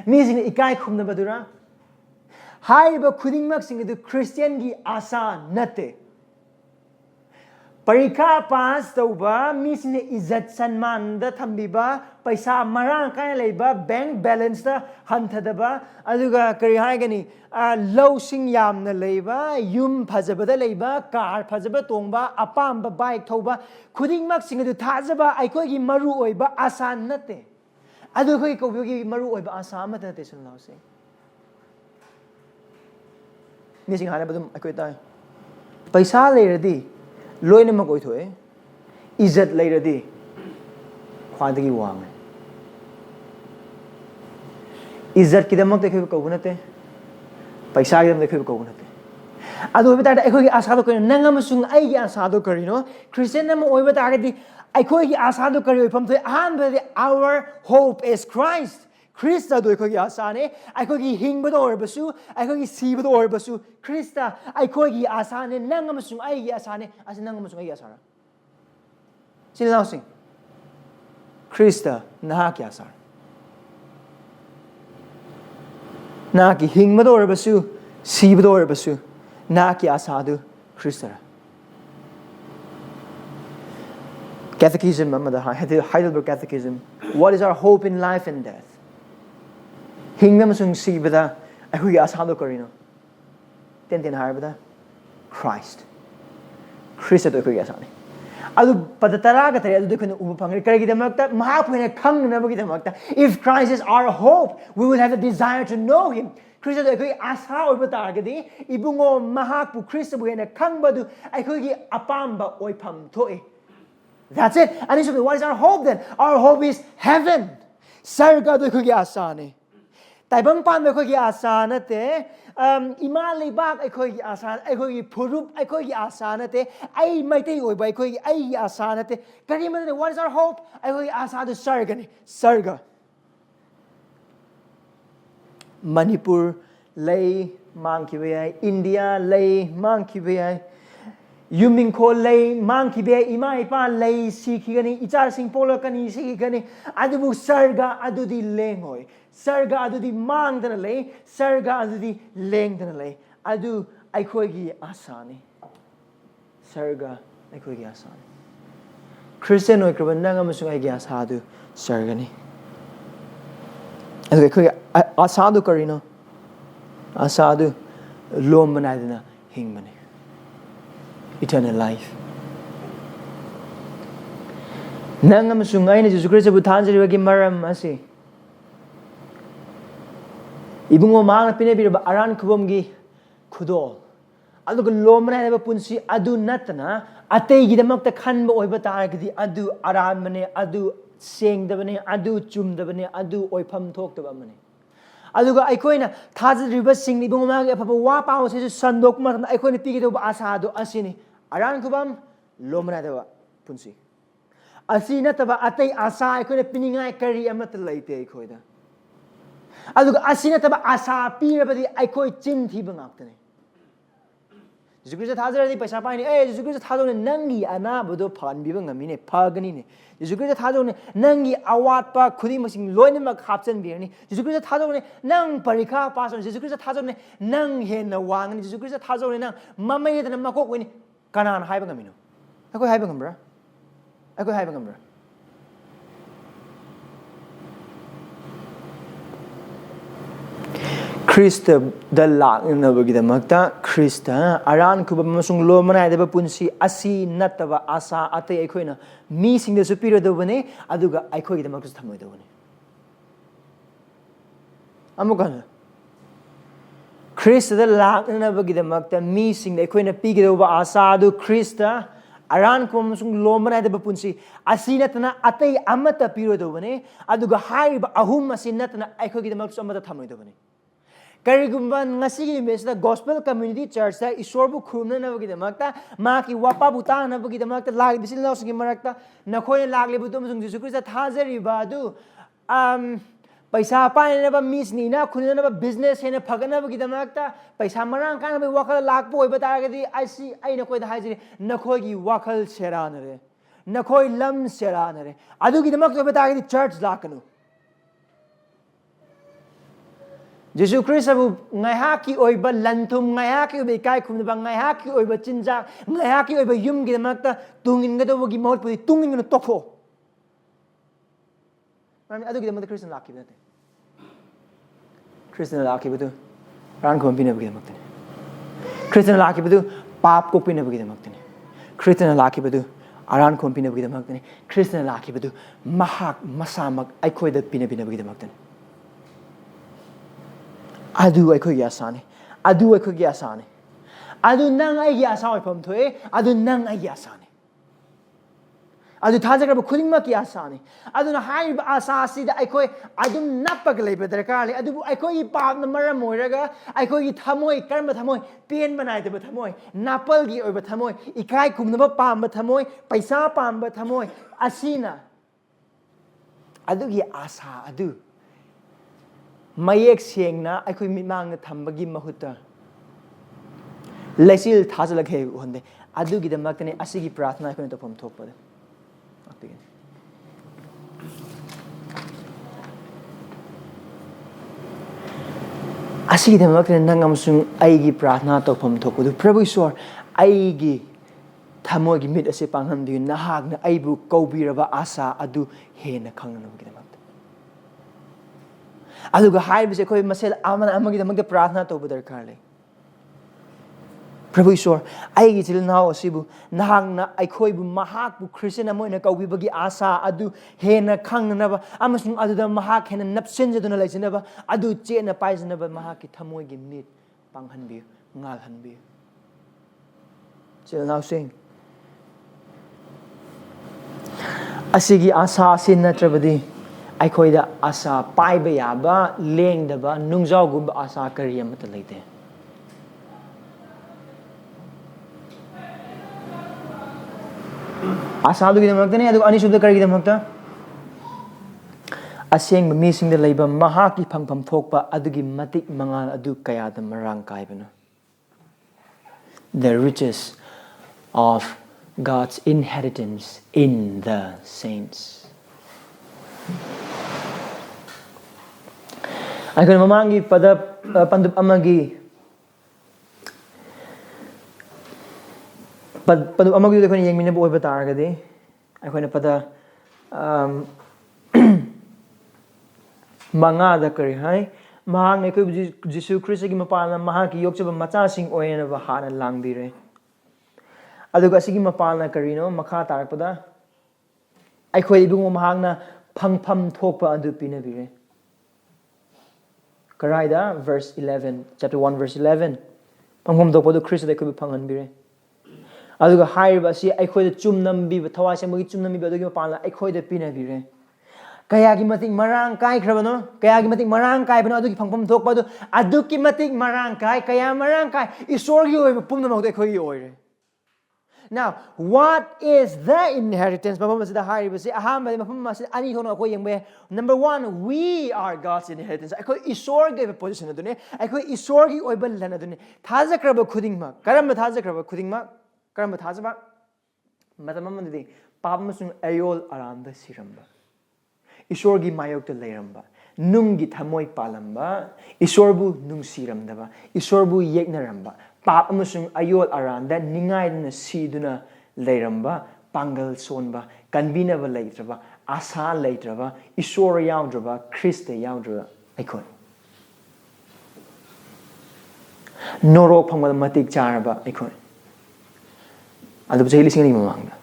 S1: mi singna ikai khumna badura hai ba khuding mak sing du Christian gi asa nate Parikha pass touba misne izat sanman da thambiba paisa marang kai leiba bank balance da hanthadaba aduga kari haigani low sing yamna leiba yum phajabada leiba car phajaba tongba apamba bike thoba khudingmak sing adu thajaba aikoi gi maru oiba asan nate adu khoi ko gi maru oiba asa amata te sun law sing ni sing hana badum aikoi tai paisa leiradi loine ma koi thoe izzat leiradi khwadagi wang izzat kidamak te khoi ko gunate paisa gi dam te khoi ko gunate adu beta ai khoi asa do koi nangam sung ai gi asa do kari no christian nam oi beta ga di ai khoi gi asa do kari pham thoi han be our hope is Christ Krista do khoi gi asa ne ai khoi gi hing ba do or basu ai khoi gi si ba do or basu Krista ai khoi gi asa ne nangam sung ai gi asa ne as nangam sung ai gi asa ra sin lao sing Krista na ki asa na ki hing ba do or basu si ba do or basu na ki asa do Krista ra Catechism Heidelberg Catechism what is our hope in life and death Hingam sung si bada ahui asado karino. Ten har bada Christ. Christ ado ahui asani. Adu padatara ka tari adu dekho upangri karagidamakta mahapuna kananabagidamakta. If Christ is our hope, we will have a desire to know Him. Christ ado ahui asa oiba targadi ibungo mahapu Christ bu hena kangbadu ahui apamba oipam toi. That's it. And so what is our hope then? Our hope is heaven. Sarga ado ahui asani. Taibang pan akhoi gi asa nate ima leibak akhoi gi asa akhoi gi phurup akhoi gi asa nate ai maitei oi bai akhoi gi ai gi asa nate kari mane what is our hope akhoi gi asa du sarga sarga Manipur lei mang ki be India lei mang ki be Yuming ko lei mang ki be ima ipa lei sikhi gani ichar sing polo kani sikhi gani adu sarga adu di lengoi Sarga adu di mang dana lei sarga adu di leng dana lei adu aikoi gi asani sarga aikoi gi asani Christian oi kraba nanga masung ai gi asadu sarga ni adu aikoi asadu karino asadu lom banai dana hing mane eternal life nanga masung ai na Jesus Christ bu thanjari gi maram asi Ibungo mang pine bir aran kubomgi khudol aduga lomna heba punsi adu natna atei gidamakta khanba oiba taragdi adu aran mane adu sengdabane adu chumdabane adu oipham thokdaba mane aduga aikoina thajriba singni ibungo mang afa wa pawo se sandok ma aikoina pigido asa do asini aran kubam lomna deba punsi asina taba atei asa aikoina piningai kari amat laite aikoida aduga asina taba asa pirabadi aikoi chin thiba ngaktane Jesus Christ thajari paisa paini Jesus Christ thajone nangi ana bodo phanbiba ngamine phagani ne Jesus Christ thajone nangi awatpa khudi masing loina mak hapchen birni Jesus Christ thajone nang parikha pass on Jesus Christ thajone nang hena wangani Jesus Christ thajone nang mamai dana makok wini kanan haiba ngamino akoi haiba ngambra akoi haiba ngambra Krista dalak nabagidamakta Krista aran kuba masung lo manai deba punsi asi nataba asa ate aikoina mi sing the superior dobane aduga aikoi gidamak thamoi dobane amukana Krista dalak nabagidamakta mi sing aikoina pigidoba asa adu Krista aran kuba masung lo manai deba punsi asi natna ate amata piro dobane aduga haiba ahum asi natna aikoi gidamak amata thamoi dobane Karigumban ngasigi mesda gospel community church ta isorbu khumna na bagidamakta ma ki wapa buta na bagidamakta lag bisil na singi marakta nakhoi lagle bu tum Jesus Christ thajari ba du paisa paine na ba mis ni na khunna na ba business hena phagana bagidamakta paisa marang kana ba wakhal lag po ba taragadi asi ai nakhoi da hajiri nakhoi gi wakhal serana re nakhoi lam serana re adu gidamakta ba taragadi church lakanu Jesu Christ abu ngayhaki oiba lantum ngayhaki oiba ikai khumnaba ngayhaki oiba chinjak ngayhaki oiba yumgidamakta tungingadabugi mahut pudi tungingna tokho. Adugidamata Christian lakibate. Christian lakibatu ran khompinabugidamakta. Christian lakibatu pap kokpinabugidamakta. Christian lakibatu aran khompinabugidamakta. Christian lakibatu mahak masamak aikoida pinabinabugidamakta. Adu aikoigi asane. Adu aikoigi asane. Adu nang aigi asa oipam thoe. Adu nang aigi asane. Adu thajagraba khudingmaki asane. Adu na haiba asa asida aikoi adum nappaga leiba darkar le. Adu aikoi paapna maram oiraga aikoigi thamoi karma thamoi pen banaidaba thamoi napalgi oiba thamoi ikai khumnaba paamba thamoi paisa paamba thamoi asina adugi asa adu mayek sengna aikoi mimang thambagi mahuta lesil thajalakhe honde adugi damakne asigi prathana aikoi to phom thokpada asigi damakne nangam sung aigi prathana to phom thokdu prabhu ishwar aigi thamogi mit ase pangham di nahagna aibu kaubiraba asa adu hena khangnabagi aduga haibise khoi masel amana amagi damagda prathana toba darkar le Prabhu Ishwar aigi chilnao asibu nahangna aikhoibu mahakbu Christian amoina kaubibagi asa adu hena khangnaba amasung aduda mahak hena napsenjaduna laisinaba adu chena paisnaba mahaki thamoigi mit panghanbi ngalhanbi chilnao sing asigi asa sin natrabadi aikhoida asa paiba yaba lengdaba nungjaugum asa kariyamata leite asa adugidamakta ne adu anisubda karigidamakta aseng misingda leiba mahaki phangpham thokpa adugi matik mangal adu kayada marang kaibana the riches of God's inheritance in the saints. Aikon mamangi pada pandup amagi pandup amagi dekon yang mina boy bataragadi aikon pada manga da kari hai mahang ne ko Jesu Christ gi mapana mahaki yokchaba macha sing oena ba hana langbire aduga sigi mapana karino makha tarakpada aikhoi ibungo mahangna phangpham thokpa adu pinabire Karaida, verse 11, chapter 1, verse 11. Panghom thokpa Christ ai khoi phanghanbire aduga haiba si aikhoi da chumnambi thawai semagi chumnambi adugi mapana aikhoi da pinabire kaya gi matik marang kai khrabano kaya gi matik marang kai bano adugi phangpham thokpa adugi matik marang kai kaya marang kai isor gi oi pumna mok aikhoi gi oire. Now, what is the inheritance? Number one, we are God's inheritance. I call Isorgi position. I call Isorgi oibal lanadune. Tazakraba kudingma. Karamba tazakraba kudingma. Karamba tazaba. Matamamandi. Papamasung ayol aranda siramba. Isorgi mayok to leramba. Nungi tamoy palamba. Isorbu nung siramdaba. Isorbu yeknaramba. Pap amasung ayol aranda ningai na siduna leiramba pangal sonba kanbinaba leitraba asa leitraba isora yaudraba Christ yaudra aikon norok phangma matik charaba aikon adu jeli singani mamangda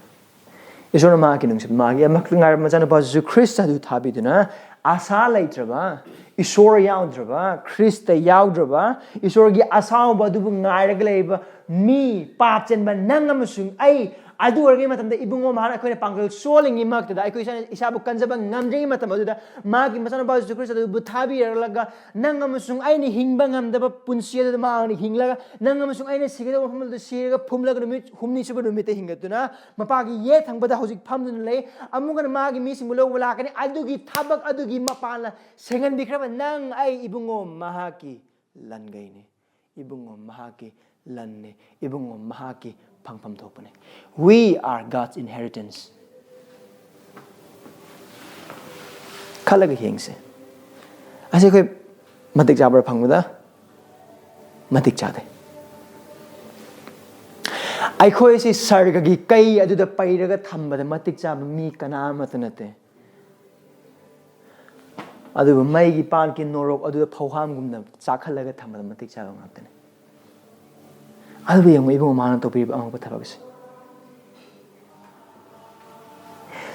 S1: isora ma ki nungsi ma gi maklingar majana ba Jesu Christ adu thabiduna asa leitraba isora yaudraba Christ yaudraba isora gi asa ba du ngairaga leiba mi pachen ba nangamusung ai adu orgi matamda ibungo mahana koine pangal solingi makta da ai isabu kanjaba ngamjei matam adu da magi masana ba Jesu Christ adu buthabi erlaga nangamusung ai ni hingba ngamdaba punsi adu ma ni hinglaga nangamusung ai ni sigada phumul du siraga phumlaga numit humni suba numit te hingatuna mapagi ye thangbada hojik phamdun le amugan magi mi simulo wala kani adugi thabak adugi mapala sengan bikraba nang ai ibungo mahaki langaine ibungo mahaki lanne ibungo mahaki phangpham thokpane we are God's inheritance khalaga hengse ase koi matik jabra phangda matik chade akhoi si sargagi kai aduda pairaga thambada matik chaba mi kana matanate adu mai gi pan ki norok adu phauham gumna chakhalaga thambada matik chaba ngaptane adu yeng ibu mana to pi ang pathabagse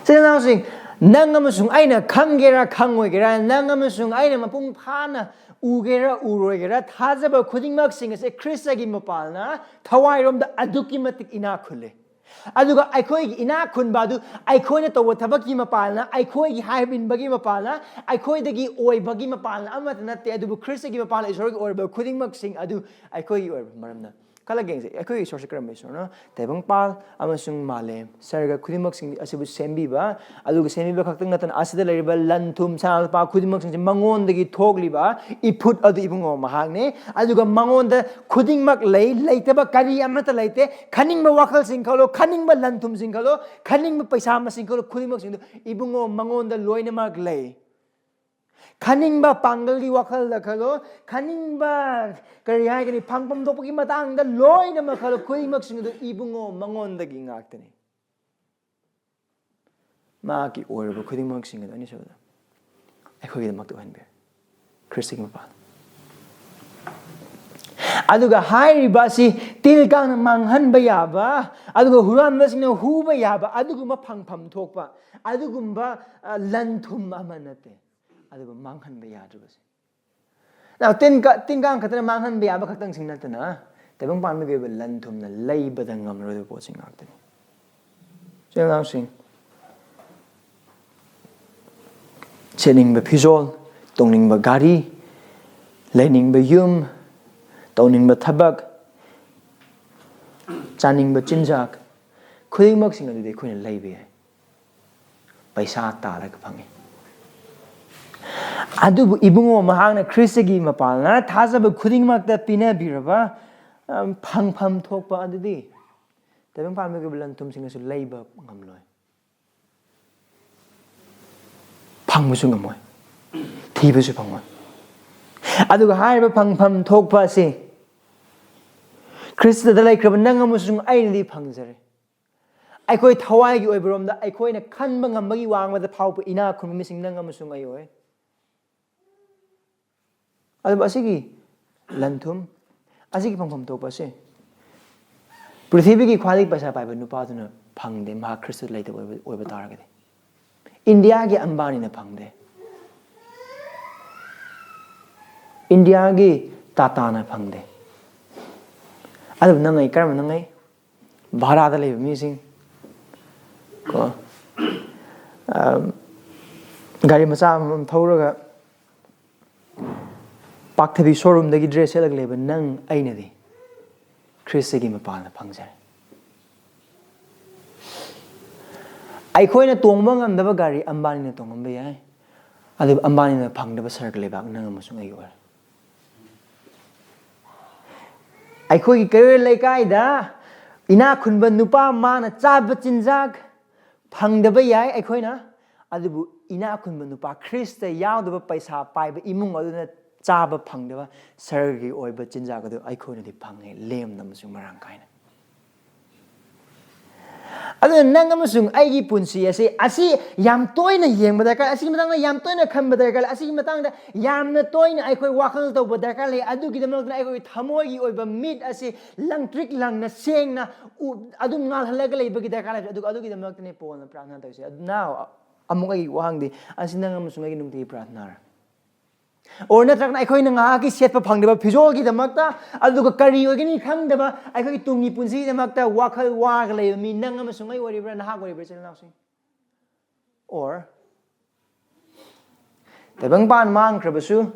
S1: Sina sing nang amasung aina khangera khangogera nang amasung aina mapung phana ugera urogera thajaba khudingmak sing ase Kristagi mapalna thawairom da aduki matik ina khule aduga aikhoi gi ina khunba du aikhoi na towa thabaki mapalna aikhoi gi haibin bagi mapalna aikhoi dagi oi bagi mapalna amat natte adu Kristagi mapalna isor gi orba khudingmak sing adu aikhoi gi orba maramna kala gengse aikhoi isor se kram isor no tebang pal amasung malem sarga khudingmak sing asibu sembi ba aduga sembi ba khaktang natan asida leriba lanthum sal pa khudingmak sing mangon dagi thogli ba iput adu ibungo mahagne aduga mangon da khudingmak lei leitaba kari amata leite khaning ba wakhal sing khalo khaning ba lanthum sing khalo khaning ba paisa ma sing khalo khudingmak sing ibungo mangon da loina mak lei khaning ba pangal gi wakhal da khalo khaning ba kari hai gani phangpam dopagi matang da loina ma khalo khudingmak sing do ibungo mangon da gi ngaktani ma ki orba khudingmak sing da ani soda akhoi gi mak to hanbe Kristigi mapal aduga hai basi tilgang manghan ba yaba aduga huram na sing hu ba yaba aduguma phangpham thokpa adugumba lanthum amanate aduga manghan ba yadru basi now tingang khatana manghan ba yaba khatang sing natana tabang pan me be lanthum na leiba da ngamro do po sing aktani so sing chening ba phizol tongning ba gari lening ba yum tauning ba thabak chaning ba chinjak khudingmak sing adu de khoina leibe paisa ta la ka phangi adu ibungo mahangna Kristagi mapalna thajaba khudingmak da pina biraba phangpham thokpa adu di tabang pam me bulan tum sing su leiba ngamloi phangmusu ngamoi thibasu phangmoi aduga haiba phangpham thokpa se Krista da lai kraba nang amusung aini phangjare aikhoi thawai gi oibarom da aikhoi na khanba ngambagi wangma da phau ina khum mising nang amusung ai oi adu asigi lanthum asigi phangpham thokpa se prithvi gi khwali paisa pai ba nupa duna phangde ma Krista lai da oiba taragade India gi Ambani na phangde India gi Tata na phangde adu nangai karam nangai bhara da le mi sing ko gari macha thauraga pakthabi showroom dagi dress selag leba nang aina di Kristagi mapal na phangjare aikhoi na tongba ngamdaba gari Ambani na tongamba yai adu Ambani na phangdaba sarga lebak nang amasung ai or aikhoi gi kare laikai da ina khunba nupa mana chaba chinjak phangdaba yai aikhoi na adubu ina khunba nupa Krista yaudaba paisa paiba imung aduna chaba phangdaba sargi oiba chinjak adu aikhoi na di phangai lem namasung marang kaina adu nang amasung aigi punsi asi yam toina yengba dakar asi matang yam toina khamba dakar asi matang da yamna toina aikhoi wakhal to badakar le adu gi damak aikhoi thamoi gi oiba mit asi langtrik langna sengna adum ngal halaga le bagi dakar adu gi damak ne pon prathana tawse now amuga gi wahangdi asi nang amasung aigi nungti prathana or natragna aikhoi na nga gi setpa phangdeba phizol gi damakta aduga kari ogini khangdeba aikhoi tungi punsi damakta wakhal wag le mi nang amasung ai oribra na hag oribra chel nausing or tabang ban mang krabasu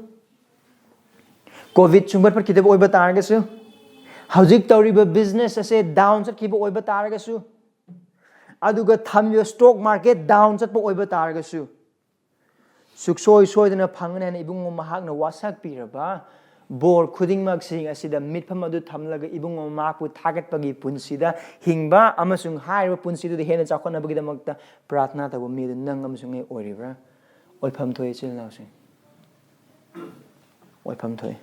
S1: covid chungbat par kitaba oiba taragasu hauzik tawriba business ase down sat kiba oiba taragasu aduga thamyo stock market down sat pa oiba taragasu suksoi soidana phangna na ibungo mahakna wasak piraba bor khudingmak sing asida mitpham adu thamlaga ibungo mapu thagatpagi punsida hingba amasung haiba punsidu de hena chakhona bagi damakta prathana tabu mi nang amasung ai oribra oipham thoi chil nausing ꯑꯣꯏꯐꯝ ꯊꯣꯛꯏ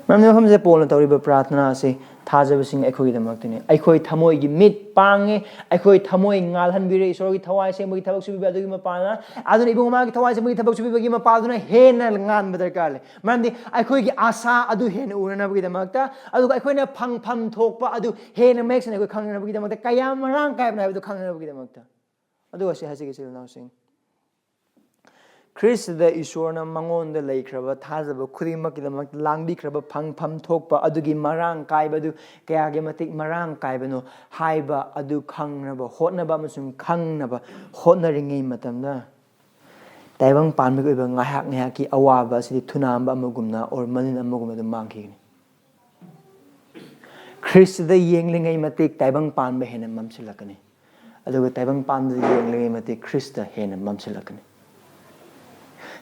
S1: ꯃꯔꯝꯗꯤ ꯃꯐꯝꯁꯤꯗ ꯄꯣꯜꯅ ꯇꯧꯔꯤꯕ ꯄ꯭ꯔꯥꯊꯅꯥ ꯑꯁꯤ ꯊꯥꯖꯕꯁꯤꯡ ꯑꯩꯈꯣꯏꯒꯤꯗꯃꯛꯇꯅꯤ ꯑꯩꯈꯣꯏ ꯊꯃꯣꯏꯒꯤ ꯃꯤꯠ ꯄꯥꯡꯉꯦ ꯑꯩꯈꯣꯏ ꯊꯃꯣꯏ ꯉꯥꯜꯍꯟꯕꯤꯔꯦ ꯏꯁꯣꯔꯒꯤ ꯊꯋꯥꯏ ꯁꯦꯡꯕꯒꯤ ꯊꯕꯛ ꯁꯨꯕꯤꯕ ꯑꯗꯨꯒꯤ ꯃꯄꯥꯜꯅ ꯑꯗꯨꯅ ꯏꯕꯨꯡ ꯃꯥꯒꯤ ꯊꯋꯥꯏ ꯁꯦꯡꯕꯒꯤ ꯊꯕꯛ ꯁꯨꯕꯤꯕꯒꯤ ꯃꯄꯥꯜꯗꯨꯅ ꯍꯦꯟꯅ ꯉꯥꯟꯕ ꯗꯔꯀꯥꯔ ꯂꯩ ꯃꯔꯝꯗꯤ ꯑꯩꯈꯣꯏꯒꯤ ꯑꯥꯁꯥ ꯑꯗꯨ ꯍꯦꯟꯅ ꯎꯅꯅꯕꯒꯤꯗꯃꯛꯇ ꯑꯗꯨꯒ ꯑꯩꯈꯣꯏꯅ ꯐꯪꯐꯝ ꯊꯣꯛꯄ ꯑꯗꯨ ꯍꯦꯟꯅ ꯃꯌꯦꯛ ꯁꯦꯡꯅ ꯑꯩꯈꯣꯏ ꯈꯪꯅꯅꯕꯒꯤꯗꯃꯛꯇ ꯀꯌꯥ ꯃꯔꯥꯡ ꯀꯥꯏꯕꯅ ꯍꯥꯏꯕꯗꯨ ꯈꯪꯅꯅꯕꯒꯤꯗꯃꯛꯇ ꯑꯗꯨꯒ ꯁꯤ ꯍꯥꯏꯖꯒꯦ ꯏꯆꯤꯜ ꯏꯅꯥꯎꯁꯤꯡ ꯈ꯭ꯔꯤꯁꯇꯗ ꯏꯁꯣꯔꯅ ꯃꯉꯣꯟꯗ ꯂꯩꯈ꯭ꯔꯕ ꯊꯥꯖꯕ ꯈꯨꯗꯤꯡꯃꯛꯀꯤꯗꯃꯛꯇ ꯂꯥꯡꯕꯤꯈ꯭ꯔꯕ ꯐꯪꯐꯝ ꯊꯣꯛꯄ ꯑꯗꯨꯒꯤ ꯃꯔꯥꯡ ꯀꯥꯏꯕꯗꯨ ꯀꯌꯥꯒꯤ ꯃꯇꯤꯛ ꯃꯔꯥꯡ ꯀꯥꯏꯕꯅꯣ ꯍꯥꯏꯕ ꯑꯗꯨ ꯈꯪꯅꯕ ꯍꯣꯠꯅꯕ ꯑꯃꯁꯨꯡ ꯈꯪꯅꯕ ꯍꯣꯠꯅꯔꯤꯉꯩ ꯃꯇꯝꯗ ꯇꯥꯏꯕꯪ ꯄꯥꯟꯕꯒꯤ ꯑꯣꯏꯕ ꯉꯥꯏꯍꯥꯛ ꯉꯥꯏꯍꯥꯛꯀꯤ ꯑꯋꯥꯕ ꯑꯁꯤꯗꯤ ꯊꯨꯅꯥꯝꯕ ꯑꯃꯒꯨꯝꯅ ꯑꯣꯔ ꯃꯅꯤꯟ ꯑꯃꯒꯨꯝꯅ ꯑꯗꯨꯝ ꯃꯥꯡꯈꯤꯒꯅꯤ ꯈ꯭ꯔꯤꯁꯇꯗ ꯌꯦꯡꯂꯤꯉꯩ ꯃꯇꯤꯛ ꯇꯥꯏꯕꯪ ꯄꯥꯟꯕ ꯍꯦꯟꯅ ꯃꯝꯁꯤꯜꯂꯛꯀꯅꯤ ꯑꯗꯨꯒ ꯇꯥꯏꯕꯪ ꯄꯥꯟꯕꯗ ꯌꯦꯡꯂꯤꯉꯩ ꯃꯇꯤꯛ ꯈ꯭ꯔꯤꯁꯇ ꯍꯦꯟꯅ ꯃꯝꯁꯤꯜꯂꯛꯀꯅꯤ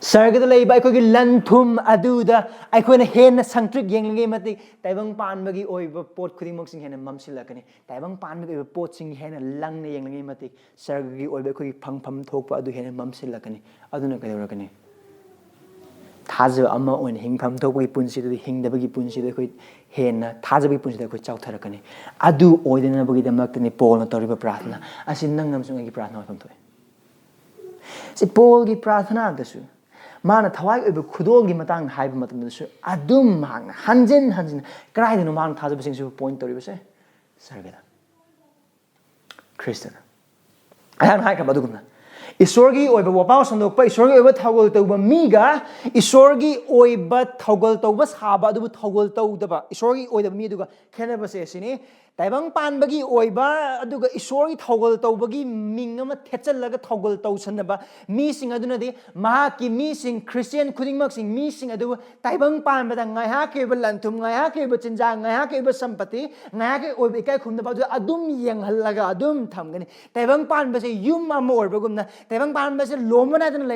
S1: ꯁꯔꯒꯗ ꯂꯩꯕ ꯑꯩꯈꯣꯏꯒꯤ ꯂꯟ ꯊꯨꯝ ꯑꯗꯨꯗ ꯑꯩꯈꯣꯏꯅ ꯍꯦꯟꯅ ꯁꯪꯇ꯭ꯔꯤꯛ ꯌꯦꯡꯂꯤꯉꯩ ꯃꯇꯤꯛ ꯇꯥꯏꯕꯪ ꯄꯥꯟꯕꯒꯤ ꯑꯣꯏꯕ ꯄꯣꯠ ꯈꯨꯗꯤꯡꯃꯛꯁꯤꯡ ꯍꯦꯟꯅ ꯃꯝꯁꯤꯜꯂꯛꯀꯅꯤ ꯇꯥꯏꯕꯪ ꯄꯥꯟꯕꯒꯤ ꯑꯣꯏꯕ ꯄꯣꯠꯁꯤꯡ ꯍꯦꯟꯅ ꯂꯪꯅ ꯌꯦꯡꯂꯤꯉꯩ ꯃꯇꯤꯛ ꯁꯔꯒꯒꯤ ꯑꯣꯏꯕ ꯑꯩꯈꯣꯏꯒꯤ ꯐꯪꯐꯝ ꯊꯣꯛꯄ ꯑꯗꯨ ꯍꯦꯟꯅ ꯃꯝꯁꯤꯜꯂꯛꯀꯅꯤ ꯑꯗꯨꯅ ꯀꯩꯗꯧꯔꯛꯀꯅꯤ ꯊꯥꯖꯕ ꯑꯃ ꯑꯣꯏꯅ ꯍꯤꯡꯐꯝ ꯊꯣꯛꯄꯒꯤ ꯄꯨꯟꯁꯤꯗꯨꯗꯤ ꯍꯤꯡꯗꯕꯒꯤ ꯄꯨꯟꯁꯤꯗ ꯑꯩꯈꯣই ꯍꯦꯟꯅ ꯊꯥꯖꯕꯒꯤ ꯄꯨꯟꯁꯤꯗ ꯑꯩꯈꯣꯏ ꯆꯥꯎꯊꯔꯛꯀꯅꯤ ꯑꯗꯨ ꯑꯣꯏꯗꯅꯕꯒꯤꯗꯃꯛꯇꯅꯤ ꯄꯣꯜꯅ ꯇꯧꯔꯤꯕ ꯄ꯭ꯔꯥꯊꯅꯥ ꯑꯁꯤ ꯅꯪ ꯑꯃꯁꯨꯡ ꯑꯩꯒꯤ ꯄ꯭ꯔꯥꯊꯅꯥ ꯑꯣꯏꯐꯝ ꯊꯣꯛꯏ ꯁꯤ ꯄꯣꯜꯒꯤ ꯄ꯭ꯔꯥꯊꯅꯥꯗꯁꯨ ꯃꯥꯅ ꯊꯋꯥꯏ ꯑꯣꯏꯕ ꯈꯨꯗꯣꯜꯒꯤ ꯃꯇꯥꯡꯗ ꯍꯥꯏꯕ ꯃꯇꯝꯗꯁꯨ ꯑꯗꯨꯝ ꯃꯍꯥꯛꯅ ꯍꯟꯖꯤꯟ ꯍꯟꯖꯤꯟ ꯀꯗꯥꯏꯗꯅꯣ ꯃꯥꯅ ꯊꯥꯖꯕꯁꯤꯡꯁꯤꯕꯨ ꯄꯣꯏꯟ ꯇꯧꯔꯤꯕꯁꯦ ꯁꯔꯒꯗ ꯈ꯭ꯔꯤꯁꯇꯗ ꯑꯩꯍꯥꯛꯅ ꯍꯥꯏꯈ꯭ꯔꯕ ꯑꯗꯨꯒꯨꯝꯅ ꯏꯁꯣꯔꯒꯤ ꯑꯣꯏꯕ ꯋꯥꯄꯥꯎ ꯁꯟꯗꯣꯛꯄ ꯏꯁꯣꯔꯒꯤ ꯑꯣꯏꯕ ꯊꯧꯒꯜ ꯇꯧꯕ ꯃꯤꯒ ꯏꯁꯣꯔꯒꯤ ꯑꯣꯏꯕ ꯊꯧꯒꯜ ꯇꯧꯕ ꯁꯥꯕ ꯑꯗꯨꯕꯨ ꯊꯧꯒꯜ ꯇꯧꯗꯕ ꯏꯁꯣꯔꯒꯤ ꯑꯣꯏꯗꯕ ꯃꯤ ꯑꯗꯨꯒ ꯈꯦꯠꯅꯕꯁꯦ ꯑꯁꯤꯅꯤ ꯇꯥꯏꯕꯪ ꯄꯥꯟꯕꯒꯤ ꯑꯣꯏꯕ ꯑꯗꯨꯒ ꯏꯁꯣꯔꯒꯤ ꯊꯧꯒꯜ ꯇꯧꯕꯒꯤ ꯃꯤꯡ ꯑꯃ ꯊꯦꯠꯆꯜꯂꯒ ꯊꯧꯒꯜ ꯇꯧꯁꯟꯅꯕ ꯃꯤꯁꯤꯡ ꯑꯗꯨꯅꯗꯤ ꯃꯍꯥꯛꯀꯤ ꯃꯤꯁꯤꯡ ꯈ꯭ꯔꯤꯁꯇꯤꯌꯟ ꯈꯨꯗꯤꯡꯃꯛꯁꯤꯡ ꯃꯤꯁꯤꯡ ꯑꯗꯨꯕꯨ ꯇꯥꯏꯕꯪ ꯄꯥꯟꯕꯗ ꯉꯥꯏꯍꯥꯛꯀꯤ ꯑꯣꯏꯕ ꯂꯟꯊꯨꯝ ꯉꯥꯏꯍꯥꯛꯀꯤ ꯑꯣꯏꯕ ꯆꯤꯟꯖꯥꯛ ꯉꯥꯏꯍꯥꯛꯀꯤ ꯑꯣꯏꯕ ꯁꯝꯄꯇꯤ ꯉꯥꯏꯍꯥꯛꯀꯤ ꯑꯣꯏꯕ ꯏꯀꯥꯏ ꯈꯨꯝꯅꯕ ꯑꯗꯨ ꯑꯗꯨꯝ ꯌꯦꯡꯍꯜꯂꯒ ꯑꯗꯨꯝ ꯊꯝꯒꯅꯤ ꯇꯥꯏꯕꯪ ꯄꯥꯟꯕꯁꯦ ꯌꯨꯝ ꯑꯃ ꯑꯣꯏꯕꯒꯨꯝꯅ ꯇꯥꯏꯕꯪ ꯄꯥꯟꯕꯁꯦ ꯂꯣꯝꯕ ꯅꯥꯏꯗꯅ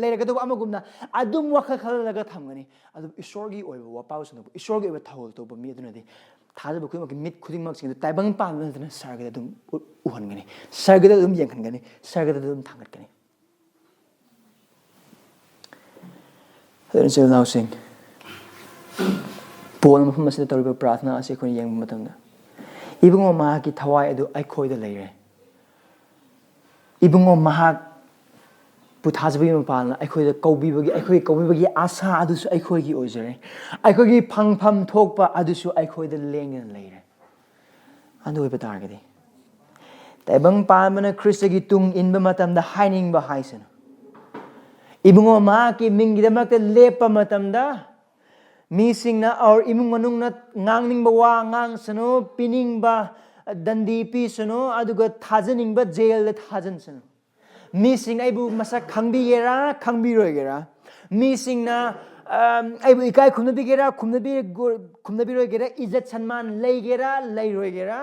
S1: ꯂꯩꯔꯒꯗꯧꯕ ꯑꯃꯒꯨꯝꯅ ꯑꯗꯨꯝ ꯋꯥꯈꯜ ꯈꯜꯂꯒ ꯊꯝꯒꯅꯤ ꯑꯗꯨꯕꯨ ꯏꯁꯣꯔꯒꯤ ꯑꯣꯏꯕ ꯋꯥꯄꯥꯎ ꯁꯟꯗꯣꯛꯄ ꯏꯁꯣꯔꯒꯤ ꯑꯣꯏꯕ ꯊꯧꯒꯜ ꯇꯧꯕ ꯃꯤ ꯑꯗꯨꯅꯗꯤ ꯊꯥꯖꯕ ꯈꯨꯗꯤꯡꯃꯛꯀꯤ ꯃꯤꯠ ꯈꯨꯗꯤꯡꯃꯛꯁꯤꯡ ꯑꯗꯨ ꯇꯥꯏꯕꯪ ꯄꯥꯟꯕ ꯅꯠꯇꯅ ꯁꯔꯒꯗ ꯑꯗꯨꯝ ꯎꯍꯟꯒꯅꯤ ꯁꯔꯒꯗ ꯑꯗꯨꯝ ꯌꯦꯡꯍꯟꯒꯅꯤ ꯁꯔꯒꯗ ꯑꯗꯨꯝ ꯊꯥꯡꯒꯠꯀꯅꯤ ꯑꯗꯨꯅ ꯏꯆꯤꯜ ꯏꯅꯥꯎꯁꯤꯡ ꯄꯣꯜ ꯃꯐꯝ ꯑꯁꯤꯗ ꯇꯧꯔꯤꯕ ꯄ꯭ꯔꯥꯊꯅꯥ ꯑꯁꯤ ꯑꯩꯈꯣꯏꯅ ꯌꯦꯡꯕ ꯃꯇꯝꯗ ꯏꯕꯨꯡꯉꯣ ꯃꯍꯥꯛꯀꯤ ꯊꯋꯥꯏ ꯑꯗꯨ ꯑꯩꯈꯣꯏꯗ ꯂꯩꯔꯦ ꯏꯕꯨꯡꯉꯣ ꯃꯍꯥꯛꯄꯨ ꯊꯥꯖꯕꯒꯤ ꯃꯄꯥꯟꯅ ꯑꯩꯈꯣꯏꯒꯤ ꯀꯧꯕꯤꯕꯒꯤ ꯑꯥꯁꯥ ꯑꯗꯨꯁꯨ ꯑꯩꯈꯣꯏꯒꯤ ꯑꯣꯏꯖꯔꯦ ꯑꯩꯈꯣꯏꯒꯤ ꯐꯪꯐꯝ ꯊꯣꯛꯄ ꯑꯗꯨꯁꯨ ꯑꯩꯈꯣꯏꯗ ꯂꯦꯡꯗꯅ ꯂꯩꯔꯦ ꯑꯗꯨ ꯑꯣꯏꯕ ꯇꯥꯔꯒꯗꯤ ꯇꯥꯏꯕꯪ ꯄꯥꯟꯕꯅ ꯈ꯭ꯔꯤꯁꯇꯒꯤ ꯇꯨꯡ ꯏꯟꯕ ꯃꯇꯝꯗ ꯍꯥꯏꯅꯤꯡꯕ ꯍꯥꯏꯁꯅꯨ ꯏꯕꯨꯡꯉꯣ ꯃꯍꯥꯛꯀꯤ ꯃꯤꯡꯒꯤꯗꯃꯛꯇ ꯂꯦꯞꯄ ꯃꯇꯝꯗ ꯃꯤꯁꯤꯡꯅ ꯏꯃꯨꯡ ꯃꯅꯨꯡꯅ ꯉꯥꯡꯅꯤꯡꯕ ꯋꯥ ꯉꯥꯡꯁꯅꯨ ꯄꯤꯅꯤꯡꯕ ꯗꯟꯗꯤ ꯄꯤꯁꯅꯨ ꯑꯗꯨꯒ ꯊꯥꯖꯅꯤꯡꯕ ꯖꯦꯜꯗ ꯊꯥꯖꯤꯟꯁꯅꯨ ꯃꯤꯁꯤꯡ ꯑꯩꯕꯨ ꯃꯁꯛ ꯈꯪꯕꯤꯒꯦꯔꯥ ꯈꯪꯕꯤꯔꯣꯏꯒꯦꯔꯥ ꯃꯤꯁꯤꯡꯅ ꯑꯩꯕꯨ ꯏꯀꯥꯏ ꯈꯨꯝꯅꯕꯤꯔꯣꯏꯒꯦꯔꯥ ꯏꯖꯠ ꯁꯟꯃꯥꯟ ꯂꯩꯒꯦꯔꯥ ꯂꯩꯔꯣꯏꯒꯦꯔꯥ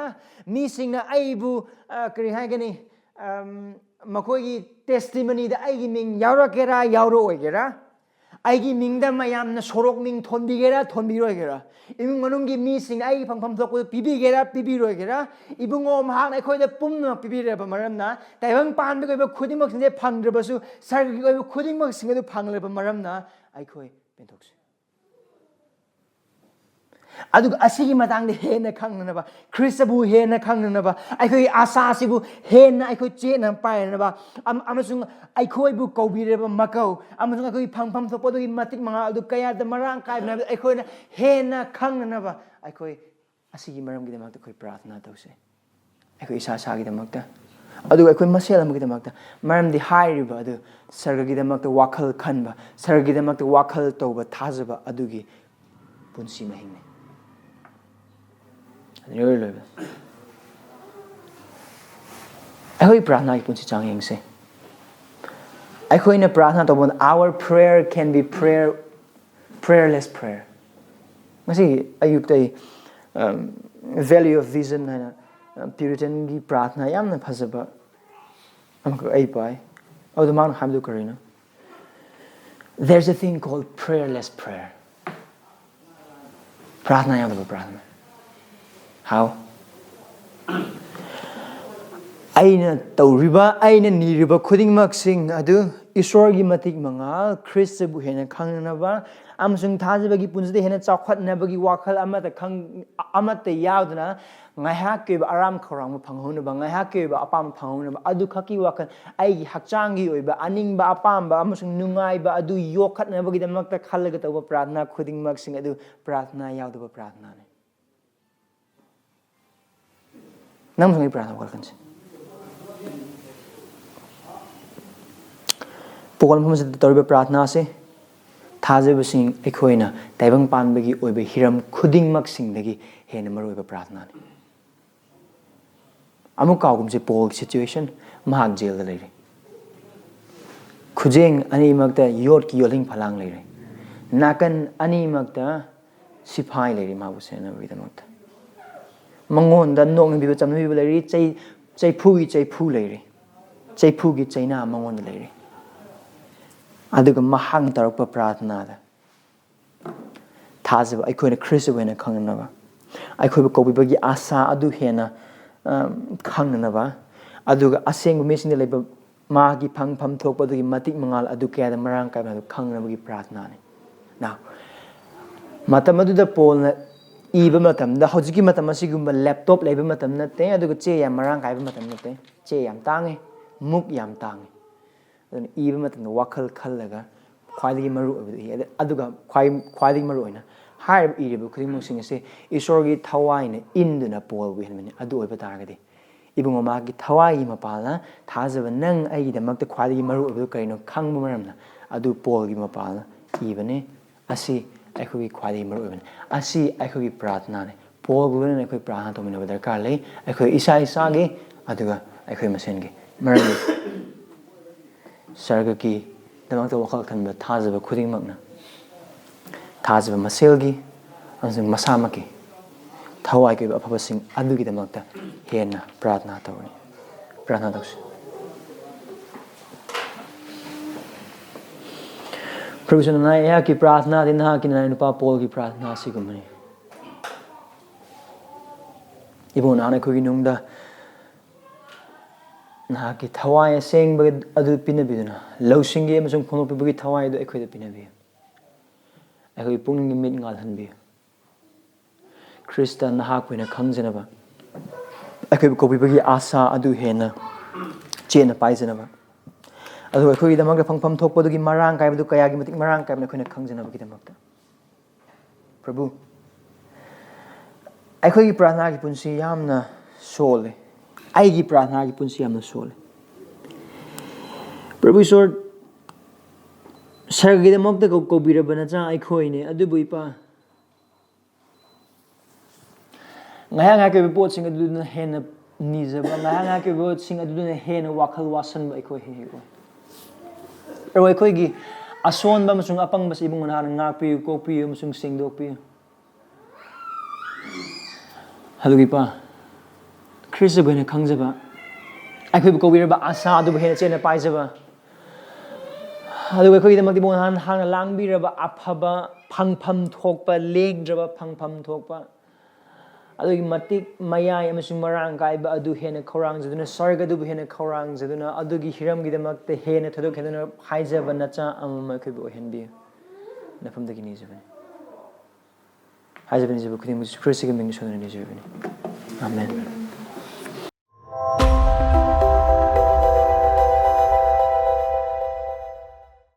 S1: ꯃꯤꯁꯤꯡꯅ ꯑꯩꯕꯨ ꯀꯔꯤ ꯍꯥꯏꯒꯅꯤ ꯃꯈꯣꯏꯒꯤ ꯇꯦꯁꯇꯤꯃꯅꯤꯗ ꯑꯩꯒꯤ ꯃꯤꯡ ꯌꯥꯎꯔꯛꯀꯦꯔꯥ ꯌꯥꯎꯔꯛꯑꯣꯏꯒꯦꯔꯥ ꯑꯩꯒꯤ ꯃꯤꯡꯗ ꯃꯌꯥꯝꯅ ꯁꯣꯔꯣꯛ ꯃꯤꯡ ꯊꯣꯟꯕꯤꯒꯦꯔꯥ ꯊꯣꯟꯕꯤꯔꯣꯏꯒꯦꯔꯥ ꯏꯃꯨꯡ ꯃꯅꯨꯡꯒꯤ ꯃꯤꯁꯤꯡꯅ ꯑꯩꯒꯤ ꯐꯪꯐꯝ ꯊꯣꯛꯄꯗꯨ ꯄꯤꯕꯤꯒꯦꯔꯥ ꯄꯤꯕꯤꯔꯣꯏꯒꯦꯔꯥ ꯏꯕꯨꯡꯉꯣ ꯃꯍꯥꯛꯅ ꯑꯩꯈꯣꯏꯗ ꯄꯨꯝꯅꯃꯛ ꯄꯤꯕꯤꯔꯕ ꯃꯔꯝꯅ ꯇꯥꯏꯕꯪ ꯄꯥꯟꯕꯒꯤ ꯑꯣꯏꯕ ꯈꯨꯗꯤꯡꯃꯛꯁꯤꯡꯁꯦ ꯐꯪꯗ꯭ꯔꯕꯁꯨ ꯁꯔꯒꯒꯤ ꯑꯣꯏꯕ ꯈꯨꯗꯤꯡꯃꯛꯁꯤꯡ ꯑꯗꯨ ꯐꯪꯂꯕ ꯃꯔꯝꯅ ꯑꯩꯈꯣꯏ ꯄꯦꯟꯊꯣꯛꯁꯤ ꯑꯗꯨꯒ ꯑꯁꯤꯒꯤ ꯃꯇꯥꯡꯗ ꯍꯦꯟꯅ ꯈꯪꯅꯅꯕ ꯈ꯭ꯔꯤꯁꯇꯕꯨ ꯍꯦꯟꯅ ꯈꯪꯅꯅꯕ ꯑꯩꯈꯣꯏꯒꯤ ꯑꯥꯁꯥꯁꯤꯕꯨ ꯍꯦꯟꯅ ꯑꯩꯈꯣꯏ ꯆꯦꯠꯅ ꯄꯥꯏꯅꯅꯕ ꯑꯃꯁꯨꯡ ꯑꯩꯈꯣꯏꯕꯨ ꯀꯧꯕꯤꯔꯕ ꯃꯀꯧ ꯑꯃꯁꯨꯡ ꯑꯩꯈꯣꯏꯒꯤ ꯐꯪꯐꯝ ꯊꯣꯛꯄ ꯑꯗꯨꯒꯤ ꯃꯇꯤꯛ ꯃꯉꯥꯜ ꯑꯗꯨ ꯀꯌꯥꯗ ꯃꯔꯥꯡ ꯀꯥꯏꯕꯅ ꯍꯥꯏꯕꯗ ꯑꯩꯈꯣꯏꯅ ꯍꯦꯟꯅ ꯈꯪꯅꯅꯕ ꯑꯩꯈꯣꯏ ꯑꯁꯤꯒꯤ ꯃꯔꯝꯒꯤꯗꯃꯛꯇ ꯑꯩꯈꯣꯏ ꯄ꯭ꯔꯥꯊꯅꯥ ꯇꯧꯁꯦ ꯑꯩꯈꯣꯏ ꯏꯁꯥ ꯏꯁꯥꯒꯤꯗꯃꯛꯇ ꯑꯗꯨꯒ ꯑꯩꯈꯣꯏ ꯃꯁꯦꯜ ꯑꯃꯒꯤꯗꯃꯛꯇ ꯃꯔꯝꯗꯤ ꯍꯥꯏꯔꯤꯕ ꯑꯗꯨ ꯁꯔꯒꯒꯤꯗꯃꯛꯇ ꯋꯥꯈꯜ ꯈꯟꯕ ꯁꯔꯒꯒꯤꯗꯃꯛꯇ ꯋꯥꯈꯜ ꯇꯧꯕ ꯊꯥꯖꯕ ꯑꯗꯨꯒꯤ ꯄꯨꯟꯁꯤ ꯃꯍꯤꯡꯅꯤ ꯂꯣꯏꯕ ꯑꯩꯈꯣꯏ ꯄ꯭ꯔꯥꯊꯅꯥꯒꯤ ꯄꯨꯟꯁꯤ ꯆꯥꯡ ꯌꯦꯡꯁꯦ ꯑꯩꯈꯣꯏꯅ ꯄ꯭ꯔꯥꯊꯅꯥ ꯇꯧꯕ our prayer can be prayerless prayer ꯉꯁꯤ ꯑꯌꯨꯛꯇ value of vision ꯍꯥꯏꯅ ꯄ꯭ꯌꯨꯔꯤꯇꯟꯒꯤ ꯄ꯭ꯔꯥꯊꯅꯥ ꯌꯥꯝꯅ ꯐꯖꯕ ꯑꯃꯈꯛ ꯑꯩ ꯄꯥꯏ ꯑꯗꯨ ꯃꯥꯅ ꯍꯥꯏꯕꯗꯨ ꯀꯔꯤꯅꯣ there's a thing called prayerless prayer ꯄ꯭ꯔꯥꯊꯅꯥ ꯌꯥꯎꯗꯕ ꯄ꯭ꯔꯥꯊꯅꯥ how ꯑꯩꯅ ꯇꯧꯔꯤꯕ ꯑꯩꯅ ꯅꯤꯔꯤꯕ ꯈꯨꯗꯤꯡꯃꯛꯁꯤꯡ ꯑꯗꯨ ꯏꯁꯣꯔꯒꯤ ꯃꯇꯤꯛ ꯃꯉꯥꯜ ꯈ꯭ꯔꯤꯁꯇꯕꯨ ꯍꯦꯟꯅ ꯈꯪꯅꯅꯕ ꯑꯃꯁꯨꯡ ꯊꯥꯖꯕꯒꯤ ꯄꯨꯟꯁꯤꯗ ꯍꯦꯟꯅ ꯆꯥꯎꯈꯠꯅꯕꯒꯤ ꯋꯥꯈꯜ ꯑꯃꯠꯇ ꯌꯥꯎꯗꯅ ꯉꯥꯏꯍꯥꯛꯀꯤ ꯑꯣꯏꯕ ꯑꯔꯥꯝ ꯈꯧꯔꯥꯡꯕ ꯐꯪꯍꯧꯅꯕ ꯉꯥꯏꯍꯥꯛꯀꯤ ꯑꯣꯏꯕ ꯑꯄꯥꯝꯕ ꯐꯪꯍꯧꯅꯕ ꯑꯗꯨꯈꯛꯀꯤ ꯋꯥꯈꯜ ꯑꯩꯒꯤ ꯍꯛꯆꯥꯡꯒꯤ ꯑꯣꯏꯕ ꯑꯅꯤꯡꯕ ꯑꯄꯥꯝꯕ ꯑꯃꯁꯨꯡ ꯅꯨꯡꯉꯥꯏꯕ ꯑꯗꯨ ꯌꯣꯛꯈꯠꯅꯕꯒꯤꯗꯃꯛꯇ ꯈꯜꯂꯒ ꯇꯧꯕ ꯄ꯭ꯔꯥꯊꯅꯥ ꯈꯨꯗꯤꯡꯃꯛꯁꯤꯡ ꯑꯗꯨ ꯄ꯭ꯔꯥꯊꯅꯥ ꯌꯥꯎꯗꯕ ꯄ꯭ꯔꯥꯊꯅꯥꯅꯤ ꯅꯪꯁꯨ ꯄ꯭ꯔꯥꯊꯅꯥ ꯋꯥꯈꯜꯁꯦ ꯄꯣꯛꯄ ꯃꯐꯝꯁꯤꯗ ꯇꯧꯔꯤꯕ ꯄ꯭ꯔꯥꯊꯅꯥꯁꯦ ꯊꯥꯖꯕꯁꯤꯡ ꯑꯩꯈꯣꯏꯅ ꯇꯥꯏꯕꯪ ꯄꯥꯟꯕꯒꯤ ꯑꯣꯏꯕ ꯍꯤꯔꯝ ꯈꯨꯗꯤꯡꯃꯛꯁꯤꯡꯗꯒꯤ ꯍꯦꯟꯅ ꯃꯔꯨꯑꯣꯏꯕ ꯄ꯭ꯔꯥꯊꯅꯥꯅꯤ ꯑꯃꯨꯛ ꯀꯥꯎꯒꯨꯝꯁꯦ ꯄꯣꯜꯒꯤ ꯁꯤꯆꯨꯋꯦꯁꯟ ꯃꯍꯥꯛ ꯖꯦꯜꯗ ꯂꯩꯔꯦ ꯈꯨꯖꯦꯡ ꯑꯅꯤꯃꯛꯇ ꯌꯣꯠꯀꯤ ꯌꯣꯠꯂꯤꯡ ꯐꯂꯥꯡ ꯂꯩꯔꯦ ꯅꯥꯀꯟ ꯑꯅꯤꯃꯛꯇ ꯁꯤꯐꯥꯏ ꯂꯩꯔꯤ ꯃꯥꯕꯨ ꯁꯦꯟꯅꯕꯒꯤꯗꯃꯛꯇ ꯃꯉꯣꯟꯗ ꯅꯣꯛꯅꯕꯤꯕ ꯆꯝꯅꯕꯤꯕ ꯂꯩꯔꯤ ꯆꯩꯐꯨꯒꯤ ꯆꯩꯐꯨ ꯂꯩꯔꯤ ꯆꯩꯐꯨꯒꯤ ꯆꯩꯅꯥ ꯃꯉꯣꯟꯗ ꯂꯩꯔꯤ ꯑꯗꯨꯒ ꯃꯍꯥꯛꯅ ꯇꯧꯔꯛꯄ ꯄ꯭ꯔꯥꯊꯅꯥꯗ ꯊꯥꯖꯕ ꯑꯩꯈꯣꯏꯅ ꯈ꯭ꯔꯤꯁꯇꯕꯨ ꯍꯦꯟꯅ ꯈꯪꯅꯅꯕ ꯑꯩꯈꯣꯏꯕꯨ ꯀꯧꯕꯤꯕꯒꯤ ꯑꯥꯁꯥ ꯑꯗꯨ ꯍꯦꯟꯅ ꯈꯪꯅꯅꯕ ꯑꯗꯨꯒ ꯑꯁꯦꯡꯕ ꯃꯤꯁꯤꯡꯗ ꯂꯩꯕ ꯃꯥꯒꯤ ꯐꯪꯐꯝ ꯊꯣꯛꯄ ꯑꯗꯨꯒꯤ ꯃꯇꯤꯛ ꯃꯉꯥꯜ ꯑꯗꯨ ꯀꯌꯥꯗ ꯃꯔꯥꯡ ꯀꯥꯏꯕ ꯑꯗꯨ ꯈꯪꯅꯕꯒꯤ ꯄ꯭ꯔꯥꯊꯅꯥꯅꯤ ꯃꯇꯝ ꯑꯗꯨꯗ ꯄꯣꯜꯅ ꯏꯕ ꯃꯇꯝꯗ ꯍꯧꯖꯤꯛꯀꯤ ꯃꯇꯝ ꯑꯁꯤꯒꯨꯝꯕ ꯂꯦꯞꯇꯣꯞ ꯂꯩꯕ ꯃꯇꯝ ꯅꯠꯇꯦ ꯑꯗꯨꯒ ꯆꯦ ꯌꯥꯝ ꯃꯔꯥꯡ ꯀꯥꯏꯕ ꯃꯇꯝ ꯅꯠꯇꯦ ꯆꯦ ꯌꯥꯝ ꯇꯥꯡꯉꯤ ꯃꯨꯛ ꯌꯥꯝ ꯇꯥꯡꯉꯤ ꯑꯗꯨꯅ ꯏꯕ ꯃꯇꯝꯗ ꯋꯥꯈꯜ ꯈꯜꯂꯒ ꯈ꯭ꯋꯥꯏꯗꯒꯤ ꯃꯔꯨꯑꯣꯏꯕꯗꯨ ꯏ ꯑꯗꯨꯒ ꯈ꯭ꯋꯥꯏꯗꯒꯤ ꯃꯔꯨꯑꯣꯏꯅ ꯍꯥꯏꯔꯤꯕ ꯏꯔꯤꯕ ꯈꯨꯗꯤꯡꯃꯛꯁꯤꯡ ꯑꯁꯤ ꯏꯁꯣꯔꯒꯤ ꯊꯋꯥꯏꯅ ꯏꯟꯗꯨꯅ ꯄꯣꯜꯕꯨ ꯏꯍꯟꯕꯅꯤ ꯑꯗꯨ ꯑꯣꯏꯕ ꯇꯥꯔꯒꯗꯤ ꯏꯕꯨꯡ ꯃꯃꯥꯒꯤ ꯊꯋꯥꯏꯒꯤ ꯃꯄꯥꯜꯅ ꯊꯥꯖꯕ ꯅꯪ ꯑꯩꯒꯤꯗꯃꯛꯇ ꯈ꯭ꯋꯥꯏꯗꯒꯤ ꯃꯔꯨꯑꯣꯏꯕꯗꯨ ꯀꯔꯤꯅꯣ ꯈꯪꯕ ꯃꯔꯝꯅ ꯑꯗꯨ ꯄꯣꯜꯒꯤ ꯃꯄꯥꯜꯅ ꯏꯕꯅꯤ ꯑꯁꯤ ꯑꯩꯈꯣꯏꯒꯤ ꯈ꯭ꯋꯥꯏꯗꯒꯤ ꯃꯔꯨꯑꯣꯏꯕꯅꯤ ꯑꯁꯤ ꯑꯩꯈꯣꯏꯒꯤ ꯄ꯭ꯔꯥꯊꯅꯥꯅꯤ ꯄꯣꯜꯕꯨ ꯂꯣꯏꯅꯅ ꯑꯩꯈꯣꯏ ꯄ꯭ꯔꯥꯊꯅꯥ ꯇꯧꯃꯤꯟꯅꯕ ꯗꯔꯀꯥꯔ ꯂꯩ ꯑꯩꯈꯣꯏ ꯏꯁꯥꯒꯤ ꯑꯗꯨꯒ ꯑꯩꯈꯣꯏ ꯃꯁꯦꯟꯒꯤ ꯃꯔꯝꯗꯤ ꯁꯔꯒꯀꯤꯗꯃꯛꯇ ꯋꯥꯈꯜ ꯈꯟꯕ ꯊꯥꯖꯕ ꯈꯨꯗꯤꯡꯃꯛꯅ ꯊꯥꯖꯕ ꯃꯁꯦꯜꯒꯤ ꯑꯃꯁꯨꯡ ꯃꯁꯥꯃꯛꯀꯤ ꯊꯋꯥꯏꯒꯤ ꯑꯣꯏꯕ ꯑꯐꯕꯁꯤꯡ ꯑꯗꯨꯒꯤꯗꯃꯛꯇ ꯍꯦꯟꯅ ꯄ꯭ꯔꯥꯊꯅꯥ ꯇꯧꯔꯅꯤ ꯄ꯭ꯔꯥꯊꯅꯥ ꯇꯧꯁꯤ ꯄ꯭ꯔꯚꯨꯁꯨ ꯑꯩꯍꯥꯛꯀꯤ ꯄ꯭ꯔꯥꯊꯅꯥꯗꯤ ꯅꯍꯥꯛꯀꯤ ꯅꯨꯄꯥ ꯄꯣꯜꯒꯤ ꯄ꯭ꯔꯥꯊꯅꯥ ꯑꯁꯤꯒꯨꯝꯕꯅꯤ ꯏꯕꯨꯡ ꯅꯍꯥꯛꯅ ꯑꯩꯈꯣꯏꯒꯤ ꯅꯨꯡꯗ ꯅꯍꯥꯛꯀꯤ ꯊꯋꯥꯏ ꯑꯁꯦꯡꯕ ꯑꯗꯨ ꯄꯤꯅꯕꯤꯗꯨꯅ ꯂꯧꯁꯤꯡꯒꯤ ꯑꯃꯁꯨꯡ ꯐꯣꯡꯗꯣꯛꯄꯤꯕꯒꯤ ꯊꯋꯥꯏ ꯑꯗꯨ ꯑꯩꯈꯣꯏꯗ ꯄꯤꯅꯕꯤꯌꯨ ꯑꯩꯈꯣꯏꯒꯤ ꯄꯨꯛꯅꯤꯡꯒꯤ ꯃꯤꯠ ꯉꯥꯜꯍꯟꯕꯤꯌꯨ ꯈ꯭ꯔꯤꯁꯇ ꯅꯍꯥꯛꯄꯨ ꯑꯣꯏꯅ ꯈꯪꯖꯅꯕ ꯑꯩꯈꯣꯏꯕꯨ ꯀꯧꯕꯤꯕꯒꯤ ꯑꯥꯁꯥ ꯑꯗꯨ ꯍꯦꯟꯅ ꯆꯦꯠꯅ ꯄꯥꯏꯖꯅꯕ ꯑꯗꯨꯒ ꯑꯩꯈꯣꯏꯒꯤꯗꯃꯛꯇ ꯐꯪꯐꯝ ꯊꯣꯛꯄꯗꯨꯒꯤ ꯃꯔꯥꯡ ꯀꯥꯏꯕꯗꯨ ꯀꯌꯥꯒꯤ ꯃꯇꯤꯛ ꯃꯔꯥꯡ ꯀꯥꯏꯕꯅ ꯑꯩꯈꯣꯏꯅ ꯈꯪꯖꯅꯕꯒꯤꯗꯃꯛꯇ ꯄ꯭ꯔꯚꯨ ꯑꯩꯈꯣꯏꯒꯤ ꯄ꯭ꯔꯥꯊꯅꯥꯒꯤ ꯄꯨꯟꯁꯤ ꯌꯥꯝꯅ ꯁꯣꯜꯂꯦ ꯑꯩꯒꯤ ꯄ꯭ꯔꯥꯊꯅꯥꯒꯤ ꯄꯨꯟꯁꯤ ꯌꯥꯝꯅ ꯁꯣꯜꯂꯦ ꯄ꯭ꯔꯚꯨ ꯏꯁꯣꯔ ꯁꯔꯒꯒꯤꯗꯃꯛꯇ ꯀꯧꯕꯤꯔꯕ ꯅꯆꯥ ꯑꯩꯈꯣꯏꯅꯦ ꯑꯗꯨꯕꯨ ꯏꯄꯥ ꯉꯥꯏꯍꯥꯛ ꯉꯥꯏꯍꯥꯛꯀꯤ ꯑꯣꯏꯕ ꯄꯣꯠꯁꯤꯡ ꯑꯗꯨꯗꯨꯅ ꯍꯦꯟꯅ ꯅꯤꯖꯕ ꯉꯥꯏꯍꯥꯛ ꯉꯥꯏꯍꯥꯛꯀꯤ ꯑꯣꯏꯕ ꯄꯣꯠꯁꯤꯡ ꯑꯗꯨꯗꯨꯅ ꯍꯦꯟꯅ ꯋꯥꯈꯜ ꯋꯥꯁꯟꯕ ꯑꯩꯈꯣꯏ ꯍꯦꯛ ꯍꯦꯛ ꯑꯣꯏ ꯄ꯭ꯔꯚꯨ ꯑꯩꯈꯣꯏꯒꯤ ꯑꯁꯣꯟꯕ ꯑꯃꯁꯨꯡ ꯑꯄꯪꯕꯁꯤ ꯏꯕꯨꯡ ꯅꯍꯥꯛꯅ ꯉꯥꯛꯄꯤꯌꯨ ꯀꯣꯛꯄꯤꯌꯨ ꯑꯃꯁꯨꯡ ꯁꯦꯡꯗꯣꯛꯄꯤꯌꯨ ꯑꯗꯨꯒ ꯏꯄꯥ ꯈ꯭ꯔꯤꯁꯇꯕꯨ ꯍꯦꯟꯅ ꯈꯪꯖꯕ ꯑꯩꯈꯣꯏꯕꯨ ꯀꯧꯕꯤꯔꯕ ꯑꯥꯁꯥ ꯑꯗꯨꯕꯨ ꯍꯦꯟꯅ ꯆꯦꯠꯅ ꯄꯥꯏꯖꯕ ꯑꯗꯨꯒ ꯑꯩꯈꯣꯏꯒꯤꯗꯃꯛꯇ ꯏꯕꯨꯡ ꯅꯍꯥꯛꯅ ꯂꯥꯡꯕꯤꯔꯕ ꯑꯐꯕ ꯐꯪꯐꯝ ꯊꯣꯛꯄ ꯂꯦꯡꯗ꯭ꯔꯕ ꯐꯪꯐꯝ ꯊꯣꯛꯄ ꯑꯗꯨꯒꯤ ꯃꯇꯤꯛ ꯃꯌꯥꯏ ꯑꯃꯁꯨꯡ ꯃꯔꯥꯡ ꯀꯥꯏꯕ ꯑꯗꯨ ꯍꯦꯟꯅ ꯈꯧꯔꯥꯡꯖꯗꯨꯅ ꯁꯔꯒ ꯑꯗꯨꯕꯨ ꯍꯦꯟꯅ ꯈꯧꯔꯥꯡꯖꯗꯨꯅ ꯑꯗꯨꯒꯤ ꯍꯤꯔꯝꯒꯤꯗꯃꯛꯇ ꯍꯦꯟꯅ ꯊꯣꯏꯗꯣꯛ ꯍꯦꯟꯗꯨꯅ ꯍꯥꯏꯖꯕ ꯅꯆꯥ ꯑꯃꯃꯝ ꯑꯩꯈꯣꯏꯕꯨ ꯑꯣꯏꯍꯟꯕꯤꯌꯨ ꯅꯐꯝꯗꯒꯤ ꯅꯤꯖꯕꯅꯤ ꯍꯥꯏꯖꯕ ꯅꯤꯖꯕ ꯈꯨꯗꯤꯡꯃꯛ ꯈ꯭ꯔꯤꯁꯇꯒꯤ ꯃꯤꯡꯗ ꯁꯣꯟꯗꯨꯅ ꯅꯤꯖꯕꯅꯤ ꯑꯥꯃꯦꯟ